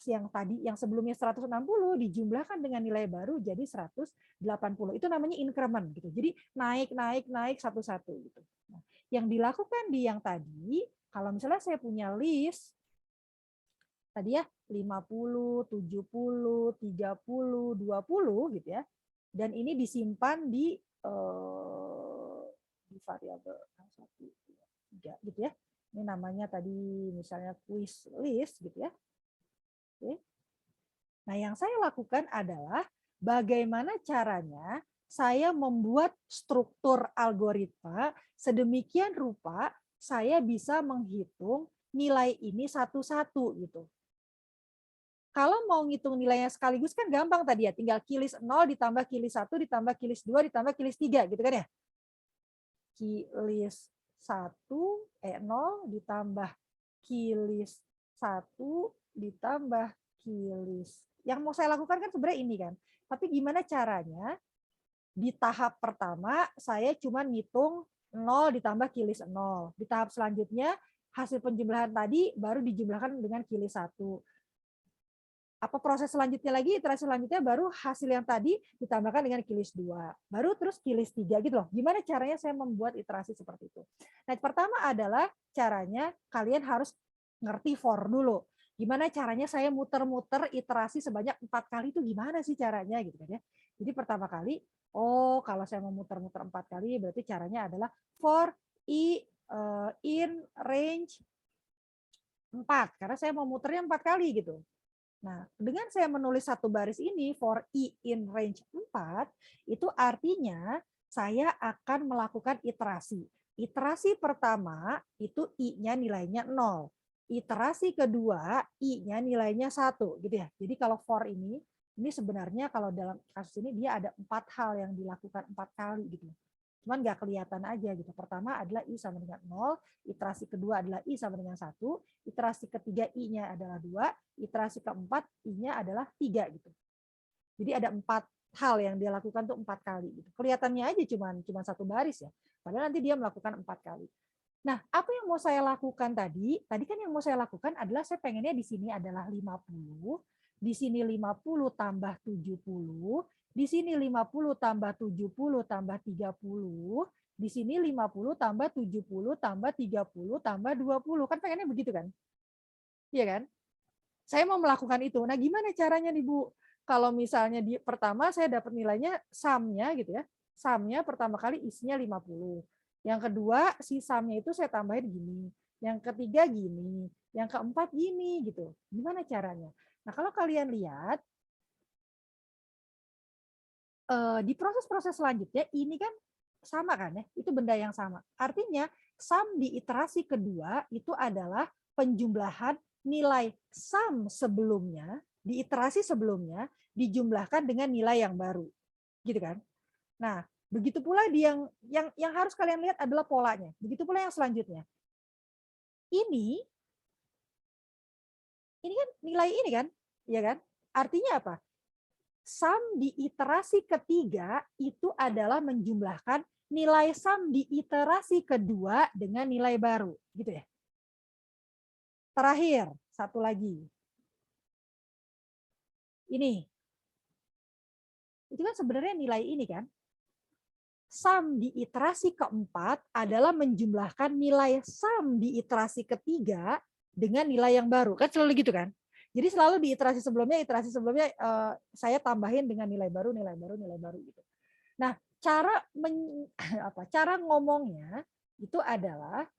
yang sebelumnya 160 dijumlahkan dengan nilai baru jadi 180. Itu namanya increment gitu. Jadi naik satu-satu gitu. Nah, yang dilakukan di yang tadi, kalau misalnya saya punya list tadi ya 50, 70, 30, 20 gitu ya. Dan ini disimpan di variabel 1, 2, 3 gitu ya. Ini namanya tadi misalnya quiz list gitu ya. Oke. Nah, yang saya lakukan adalah bagaimana caranya saya membuat struktur algoritma sedemikian rupa saya bisa menghitung nilai ini satu-satu gitu. Kalau mau ngitung nilainya sekaligus kan gampang tadi ya, tinggal kilis 0 ditambah kilis 1 ditambah kilis 2 ditambah kilis 3 gitu kan ya. Kilis 0 ditambah kilis 1 ditambah kilis. Yang mau saya lakukan kan sebenarnya ini kan. Tapi gimana caranya? Di tahap pertama saya cuma ngitung 0 ditambah kilis 0. Di tahap selanjutnya hasil penjumlahan tadi baru dijumlahkan dengan kilis 1. Apa proses selanjutnya lagi, iterasi selanjutnya baru hasil yang tadi ditambahkan dengan kilis 2. Baru terus kilis 3 gitu loh. Gimana caranya saya membuat iterasi seperti itu? Nah, pertama adalah caranya kalian harus ngerti for dulu. Gimana caranya saya muter-muter iterasi sebanyak 4 kali itu gimana sih caranya gitu kan ya. Jadi pertama kali, oh kalau saya mau muter-muter 4 kali berarti caranya adalah for i in range 4 karena saya mau muternya 4 kali gitu. Nah, dengan saya menulis satu baris ini for i in range 4, itu artinya saya akan melakukan iterasi. Iterasi pertama itu i-nya nilainya 0. Iterasi kedua i-nya nilainya 1 gitu ya. Jadi kalau for ini sebenarnya kalau dalam kasus ini dia ada 4 hal yang dilakukan 4 kali gitu. Cuman nggak kelihatan aja gitu. Pertama adalah i sama dengan 0, iterasi kedua adalah i sama dengan 1, iterasi ketiga i-nya adalah 2, iterasi keempat i-nya adalah 3 gitu. Jadi ada 4 hal yang dia lakukan tuh 4 kali gitu. Kelihatannya aja cuman satu baris ya. Padahal nanti dia melakukan 4 kali. Nah, apa yang mau saya lakukan tadi? Tadi kan yang mau saya lakukan adalah saya pengennya di sini adalah 50, di sini 50 tambah 70, di sini 50 tambah 70 tambah 30, di sini 50 tambah 70 tambah 30 tambah 20. Kan pengennya begitu kan? Iya kan? Saya mau melakukan itu. Nah, gimana caranya nih, Bu? Kalau misalnya di pertama saya dapat nilainya sum-nya gitu ya. Sum-nya pertama kali isinya 50. Yang kedua si sum-nya itu saya tambahin gini. Yang ketiga gini. Yang keempat gini gitu. Gimana caranya? Nah, kalau kalian lihat di proses-proses selanjutnya ini kan sama kan ya, itu benda yang sama. Artinya sum di iterasi kedua itu adalah penjumlahan nilai sum sebelumnya di iterasi sebelumnya dijumlahkan dengan nilai yang baru, gitu kan? Nah, begitu pula yang harus kalian lihat adalah polanya. Begitu pula yang selanjutnya. Ini kan nilai ini kan, ya kan? Artinya apa? Sum di iterasi ketiga itu adalah menjumlahkan nilai sum di iterasi kedua dengan nilai baru, gitu ya. terakhir, satu lagi. Ini. Itu kan sebenarnya nilai ini kan. Sum di iterasi keempat adalah menjumlahkan nilai sum di iterasi ketiga dengan nilai yang baru. Kan selalu gitu kan. Jadi selalu di iterasi sebelumnya saya tambahin dengan nilai baru gitu. Nah, cara ngomongnya itu adalah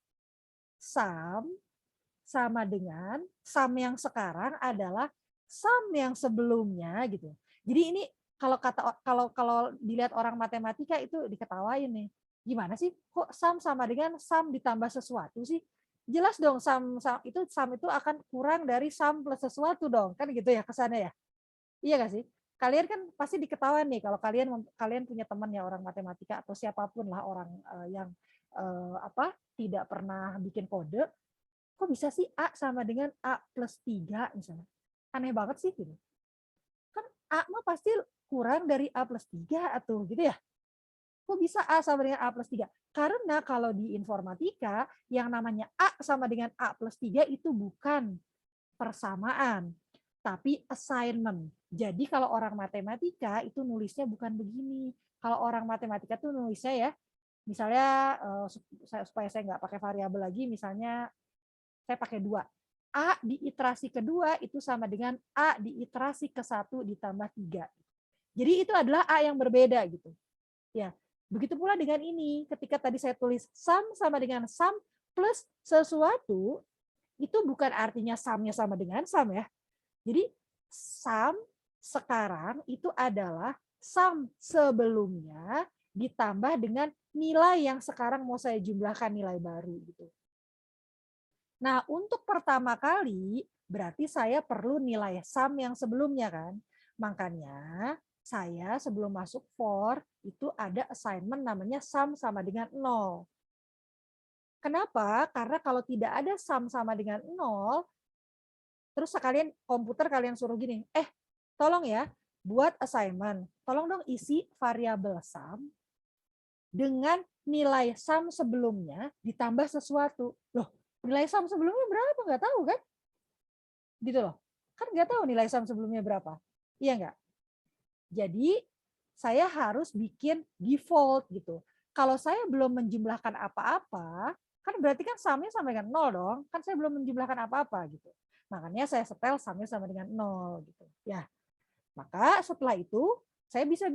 sum sama dengan sum yang sekarang adalah sum yang sebelumnya gitu. Jadi ini kalau dilihat orang matematika itu diketawain nih. Gimana sih kok sum sama dengan sum ditambah sesuatu sih? Jelas dong sum itu akan kurang dari sum plus sesuatu dong. Kan gitu ya kesannya ya. Iya gak sih? Kalian kan pasti diketawain nih kalau kalian punya teman ya orang matematika atau siapapun lah orang yang tidak pernah bikin kode. Kok bisa sih A sama dengan A plus 3 misalnya? Aneh banget sih gitu. Kan A mah pasti kurang dari A plus 3 atau gitu ya. Kok bisa A sama dengan A plus 3? Karena kalau di informatika yang namanya A sama dengan A plus 3 itu bukan persamaan, tapi assignment. Jadi kalau orang matematika itu nulisnya bukan begini. Kalau orang matematika tuh nulisnya ya, misalnya supaya saya nggak pakai variabel lagi, misalnya saya pakai 2. A di iterasi kedua itu sama dengan A di iterasi ke-1 ditambah 3. Jadi itu adalah A yang berbeda gitu. Ya, begitu pula dengan ini. Ketika tadi saya tulis sum sama dengan sum plus sesuatu, itu bukan artinya sumnya sama dengan sum ya. Jadi sum sekarang itu adalah sum sebelumnya ditambah dengan nilai yang sekarang mau saya jumlahkan nilai baru gitu. Nah, untuk pertama kali berarti saya perlu nilai sum yang sebelumnya kan. Makanya saya sebelum masuk for itu ada assignment namanya sum sama dengan 0. Kenapa? Karena kalau tidak ada sum sama dengan 0, terus komputer kalian suruh gini, tolong ya buat assignment, tolong dong isi variabel sum dengan nilai sum sebelumnya ditambah sesuatu. Loh, nilai sum sebelumnya berapa? Nggak tahu kan? Gitu loh. Kan nggak tahu nilai sum sebelumnya berapa. Iya nggak? Jadi saya harus bikin default gitu. Kalau saya belum menjumlahkan apa-apa, kan berarti kan sumnya sama dengan 0 dong. Kan saya belum menjumlahkan apa-apa gitu. Makanya saya setel sumnya sama dengan 0 gitu. Ya. Maka setelah itu saya bisa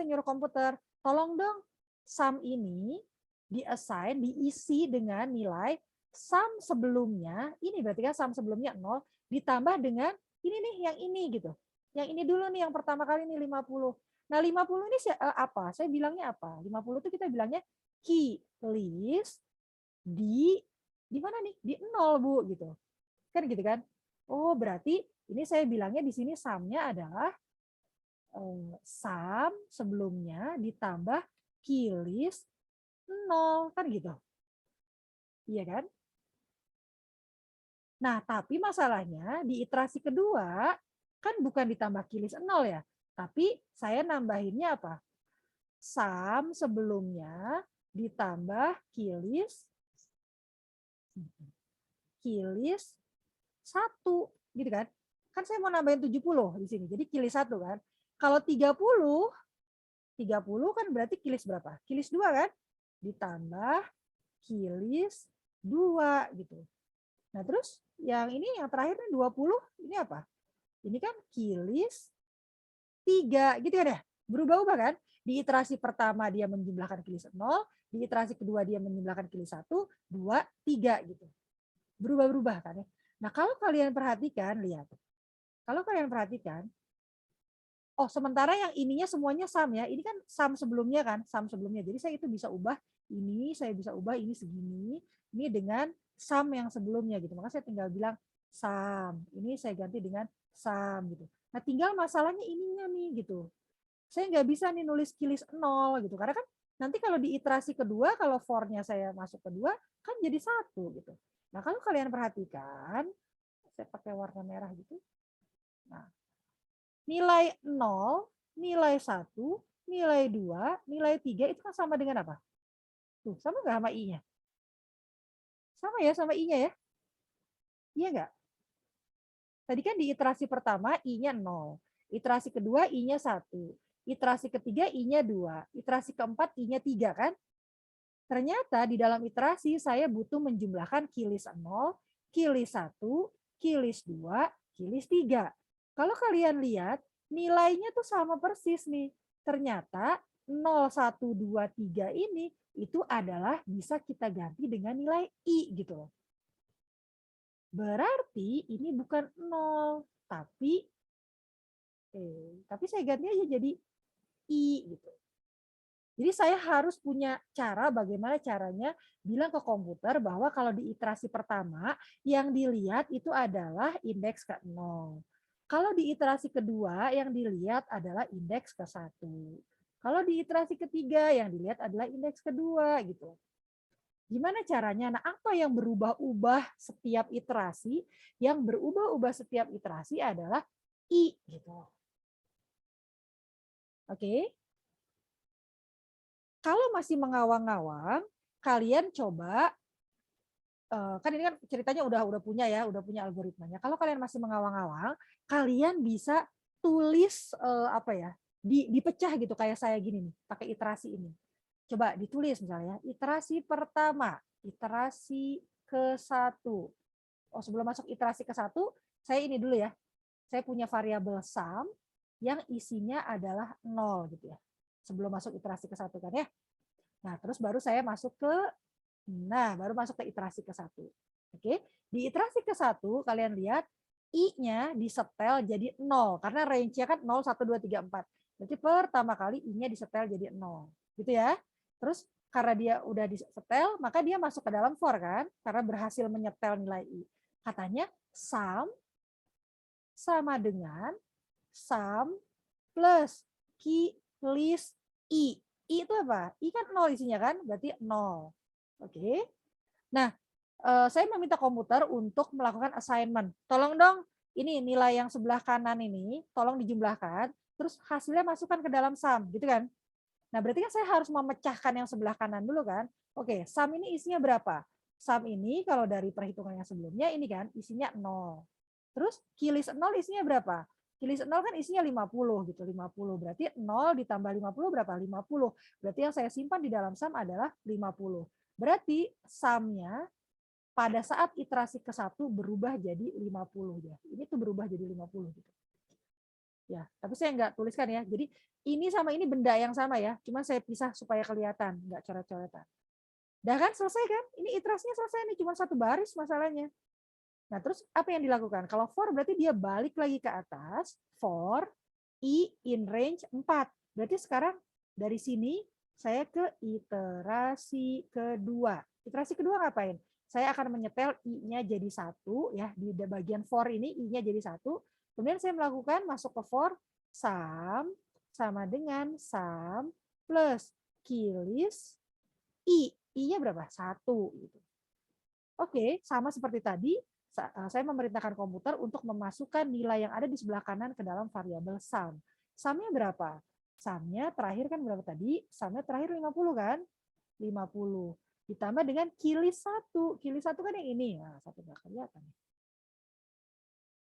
nyuruh komputer, tolong dong sum ini diisi dengan nilai sum sebelumnya, ini berarti kan sum sebelumnya 0, ditambah dengan ini nih, yang ini gitu. Yang ini dulu nih, yang pertama kali ini 50. Nah 50 ini apa? Saya bilangnya apa? 50 itu kita bilangnya key list di mana nih? Di 0, Bu, gitu. Kan gitu kan? Oh, berarti ini saya bilangnya di sini sum-nya adalah sum sebelumnya ditambah key list 0, kan gitu. Iya kan? Nah, tapi masalahnya di iterasi kedua kan bukan ditambah key list 0 ya, tapi saya nambahinnya apa? Sum sebelumnya ditambah key list 1 gitu kan? Kan saya mau nambahin 70 di sini. Jadi key list 1 kan. Kalau 30 kan berarti key list berapa? Key list 2 kan? Ditambah key list 2 gitu. Nah, terus yang ini yang terakhir 20 ini apa? Ini kan key list 3 gitu kan ya? Berubah-ubah kan? Di iterasi pertama dia menjumlahkan key list 0, di iterasi kedua dia menjumlahkan key list 1, 2, 3 gitu. Berubah-berubah kan ya. Nah, kalau kalian perhatikan, lihat. Kalau kalian perhatikan, sementara yang ininya semuanya sum ya. Ini kan sum sebelumnya kan, sum sebelumnya. Jadi saya itu bisa ubah ini, saya bisa ubah ini segini, ini dengan sum yang sebelumnya gitu. Maka saya tinggal bilang sum. Ini saya ganti dengan sum gitu. Nah, tinggal masalahnya ininya nih gitu. Saya nggak bisa nih nulis key list 0 gitu. Karena kan nanti kalau di iterasi kedua, kalau for-nya saya masuk kedua, kan jadi 1 gitu. Nah, kalau kalian perhatikan, saya pakai warna merah gitu. Nah, nilai 0, nilai 1, nilai 2, nilai 3 itu kan sama dengan apa? Tuh, sama nggak sama I-nya? Sama ya, sama I-nya ya. Iya nggak? Tadi kan di iterasi pertama I-nya 0. Iterasi kedua I-nya 1. Iterasi ketiga I-nya 2. Iterasi keempat I-nya 3 kan? Ternyata di dalam iterasi saya butuh menjumlahkan kilis 0, kilis 1, kilis 2, kilis 3. Kalau kalian lihat, nilainya tuh sama persis nih. Ternyata 0, 1, 2, 3 ini itu adalah bisa kita ganti dengan nilai I gitu loh. Berarti ini bukan 0, tapi saya ganti aja jadi I gitu. Jadi saya harus punya cara bagaimana caranya bilang ke komputer bahwa kalau di iterasi pertama yang dilihat itu adalah indeks ke 0. Kalau di iterasi kedua yang dilihat adalah indeks ke 1. Kalau di iterasi ketiga yang dilihat adalah indeks kedua gitu. Gimana caranya? Nah, apa yang berubah-ubah setiap iterasi? Yang berubah-ubah setiap iterasi adalah I gitu. Oke. Kalau masih mengawang-awang, kalian coba kan ini kan ceritanya udah punya ya, udah punya algoritmanya. Kalau kalian masih mengawang-awang, kalian bisa tulis dipecah gitu kayak saya gini nih, pakai iterasi ini. Coba ditulis misalnya, iterasi pertama, iterasi ke-1. Oh, sebelum masuk iterasi ke-1, saya ini dulu ya. Saya punya variabel sum yang isinya adalah 0 gitu ya. Sebelum masuk iterasi ke-1 kan ya. Nah, terus baru saya masuk ke iterasi ke-1. Oke. Di iterasi ke-1 kalian lihat I-nya disetel jadi 0 karena range-nya kan 0 1 2 3 4. Berarti pertama kali I-nya disetel jadi 0. Gitu ya. Terus karena dia udah disetel, maka dia masuk ke dalam for kan? Karena berhasil menyetel nilai I. Katanya sum sama dengan sum plus kilis I. I itu apa? I kan 0 isinya kan? Berarti 0. Oke. Nah, saya meminta komputer untuk melakukan assignment. Tolong dong, ini nilai yang sebelah kanan ini, tolong dijumlahkan, terus hasilnya masukkan ke dalam sum, gitu kan? Nah, berarti kan saya harus memecahkan yang sebelah kanan dulu kan? Oke, sum ini isinya berapa? Sum ini kalau dari perhitungan yang sebelumnya ini kan isinya 0. Terus kilis 0 isinya berapa? Kilis 0 kan isinya 50 gitu, 50. Berarti 0 ditambah 50 berapa? 50. Berarti yang saya simpan di dalam sum adalah 50. Berarti sum-nya pada saat iterasi ke-1 berubah jadi 50 ya. Ini tuh berubah jadi 50 gitu. Ya, tapi saya nggak tuliskan ya. Jadi ini sama ini benda yang sama ya, cuma saya pisah supaya kelihatan, nggak coret-coretan. Dah kan selesai kan? Ini iterasinya selesai nih, cuma satu baris masalahnya. Nah, terus apa yang dilakukan? Kalau for berarti dia balik lagi ke atas, for I in range 4. Berarti sekarang dari sini saya ke iterasi kedua. Iterasi kedua ngapain? Saya akan menyetel I-nya jadi 1 ya, di bagian for ini I-nya jadi 1. Kemudian saya melakukan masuk ke for sum sama dengan sum plus kilis I. I-nya berapa? 1 gitu. Oke, sama seperti tadi, saya memerintahkan komputer untuk memasukkan nilai yang ada di sebelah kanan ke dalam variabel sum. Sum-nya berapa? Sum-nya terakhir kan berapa tadi? Sum-nya terakhir 50 kan? 50. Ditambah dengan kilis 1. Kilis 1 kan yang ini. Nah, satu nggak kelihatan.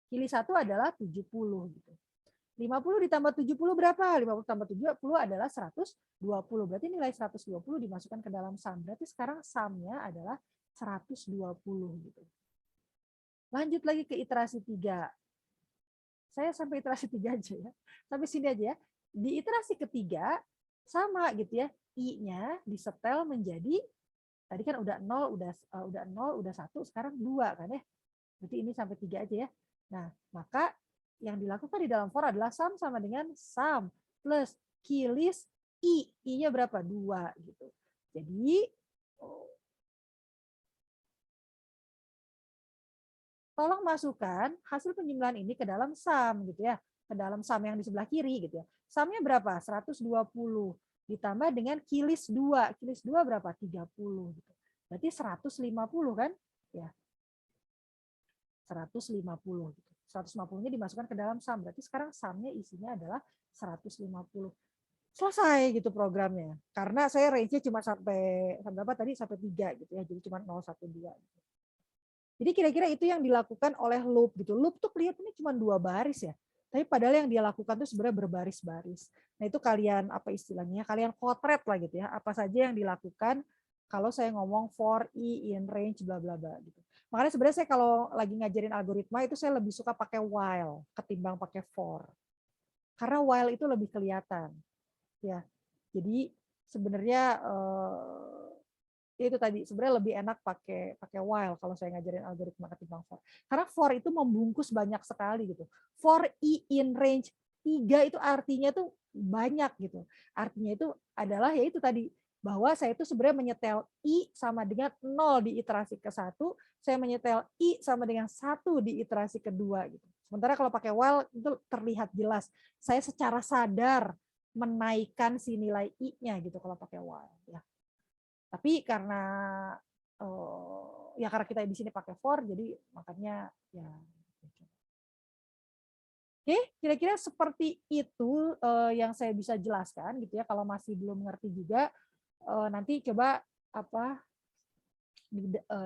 Kilis 1 adalah 70 gitu. 50 ditambah 70 berapa? 50 tambah 70 adalah 120. Berarti nilai 120 dimasukkan ke dalam sum. Berarti sekarang sum-nya adalah 120 gitu. Lanjut lagi ke iterasi 3. Saya sampai iterasi 3 aja ya. Sampai sini aja ya. Di iterasi ketiga sama gitu ya. I-nya disetel menjadi tadi kan udah 0, udah 0, udah 1, sekarang 2 kan ya. Berarti ini sampai 3 aja ya. Nah, maka yang dilakukan di dalam for adalah sum sama dengan sum plus kilis I. I-nya berapa? 2 gitu. Jadi tolong masukkan hasil penjumlahan ini ke dalam sum gitu ya, ke dalam sum yang di sebelah kiri gitu ya. Sum-nya berapa? 120 ditambah dengan kilis 2. Kilis 2 berapa? 30 gitu. Berarti 150 kan? Ya. 150 gitu. 150-nya dimasukkan ke dalam sum. Berarti sekarang sum-nya isinya adalah 150. Selesai gitu programnya. Karena saya range-nya cuma sampai berapa tadi? Sampai 3 gitu ya. Jadi cuma 0, 1, 2 gitu. Jadi kira-kira itu yang dilakukan oleh loop gitu. Loop tuh kelihatannya cuma 2 baris ya. Tapi padahal yang dia lakukan tuh sebenarnya berbaris-baris. Nah itu kalian apa istilahnya? Kalian potret lah gitu ya. Apa saja yang dilakukan kalau saya ngomong for i in range bla bla bla gitu. Makanya sebenarnya saya kalau lagi ngajarin algoritma itu saya lebih suka pakai while ketimbang pakai for. Karena while itu lebih kelihatan. Ya. Jadi sebenarnya itu tadi sebenarnya lebih enak pakai while kalau saya ngajarin algoritma ketimbang for. Karena for itu membungkus banyak sekali gitu. For i in range 3 itu artinya tuh banyak gitu. Artinya itu adalah ya itu tadi bahwa saya itu sebenarnya menyetel i sama dengan 0 di iterasi ke-1, saya menyetel i sama dengan 1 di iterasi kedua gitu. Sementara kalau pakai while itu terlihat jelas. Saya secara sadar menaikkan si nilai i-nya gitu kalau pakai while ya. Tapi karena ya karena kita di sini pakai for, jadi makanya ya. Oke, kira-kira seperti itu yang saya bisa jelaskan gitu ya. Kalau masih belum ngerti juga, nanti coba apa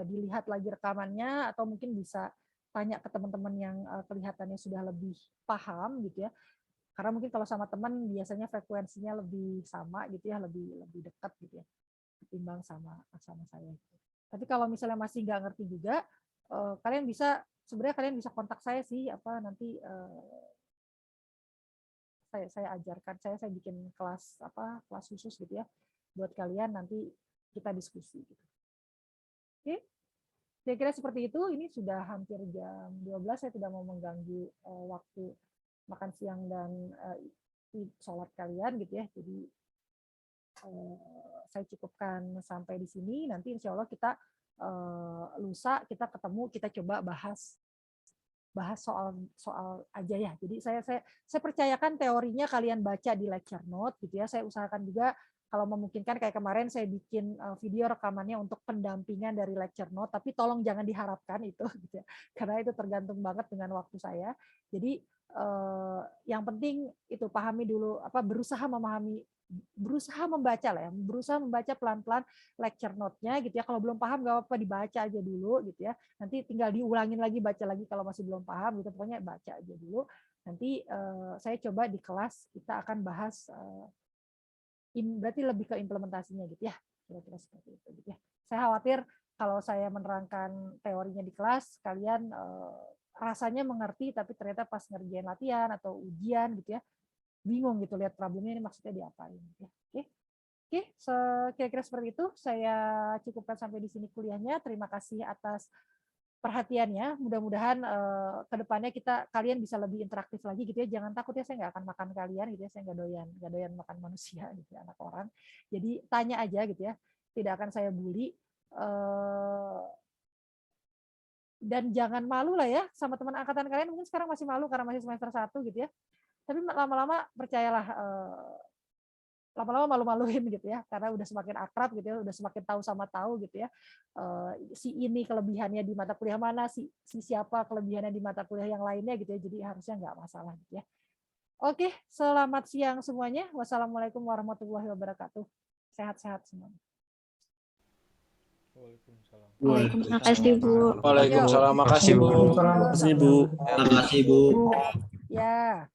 dilihat lagi rekamannya atau mungkin bisa tanya ke teman-teman yang kelihatannya sudah lebih paham gitu ya. Karena mungkin kalau sama teman biasanya frekuensinya lebih sama gitu ya, lebih dekat gitu ya ketimbang sama saya. Tapi kalau misalnya masih nggak ngerti juga, kalian bisa kontak saya sih apa nanti saya ajarkan, saya bikin kelas khusus gitu ya buat kalian nanti kita diskusi gitu. Oke. Kira-kira seperti itu. Ini sudah hampir jam 12, saya tidak mau mengganggu waktu makan siang dan sholat kalian gitu ya. Jadi saya cukupkan sampai di sini. Nanti insya Allah kita lusa kita ketemu, kita coba bahas soal aja ya. Jadi saya percayakan teorinya kalian baca di lecture note gitu ya. Saya usahakan juga kalau memungkinkan kayak kemarin saya bikin video rekamannya untuk pendampingan dari lecture note, tapi tolong jangan diharapkan itu gitu ya. Karena itu tergantung banget dengan waktu saya. Jadi yang penting itu pahami dulu berusaha membaca lah ya, berusaha membaca pelan-pelan lecture note-nya gitu ya. Kalau belum paham nggak apa-apa dibaca aja dulu gitu ya. Nanti tinggal diulangin lagi, baca lagi kalau masih belum paham gitu. Pokoknya baca aja dulu. Nanti saya coba di kelas kita akan bahas berarti lebih ke implementasinya gitu ya. Kira-kira seperti itu gitu ya. Saya khawatir kalau saya menerangkan teorinya di kelas kalian rasanya mengerti tapi ternyata pas ngerjain latihan atau ujian gitu ya bingung gitu lihat problemnya ini maksudnya diapain ya. Oke, kira-kira seperti itu. Saya cukupkan sampai di sini kuliahnya. Terima kasih atas perhatiannya. Mudah-mudahan kedepannya kalian bisa lebih interaktif lagi gitu ya. Jangan takut ya, saya nggak akan makan kalian gitu ya. Saya nggak doyan makan manusia gitu ya, anak orang. Jadi tanya aja gitu ya. Tidak akan saya bully. Dan jangan malu lah ya sama teman angkatan kalian. Mungkin sekarang masih malu karena masih semester 1 gitu ya. Tapi lama-lama percayalah, lama-lama malu-maluin gitu ya, karena udah semakin akrab gitu ya, udah semakin tahu sama tahu gitu ya. Si ini kelebihannya di mata kuliah mana, si siapa kelebihannya di mata kuliah yang lainnya gitu ya. Jadi harusnya nggak masalah gitu ya. Oke, selamat siang semuanya. Wassalamualaikum warahmatullahi wabarakatuh. Sehat-sehat semuanya. Waalaikumsalam. Terima kasih, Bu. Waalaikumsalam. Makasih, Bu. Terima kasih, Bu. Ya.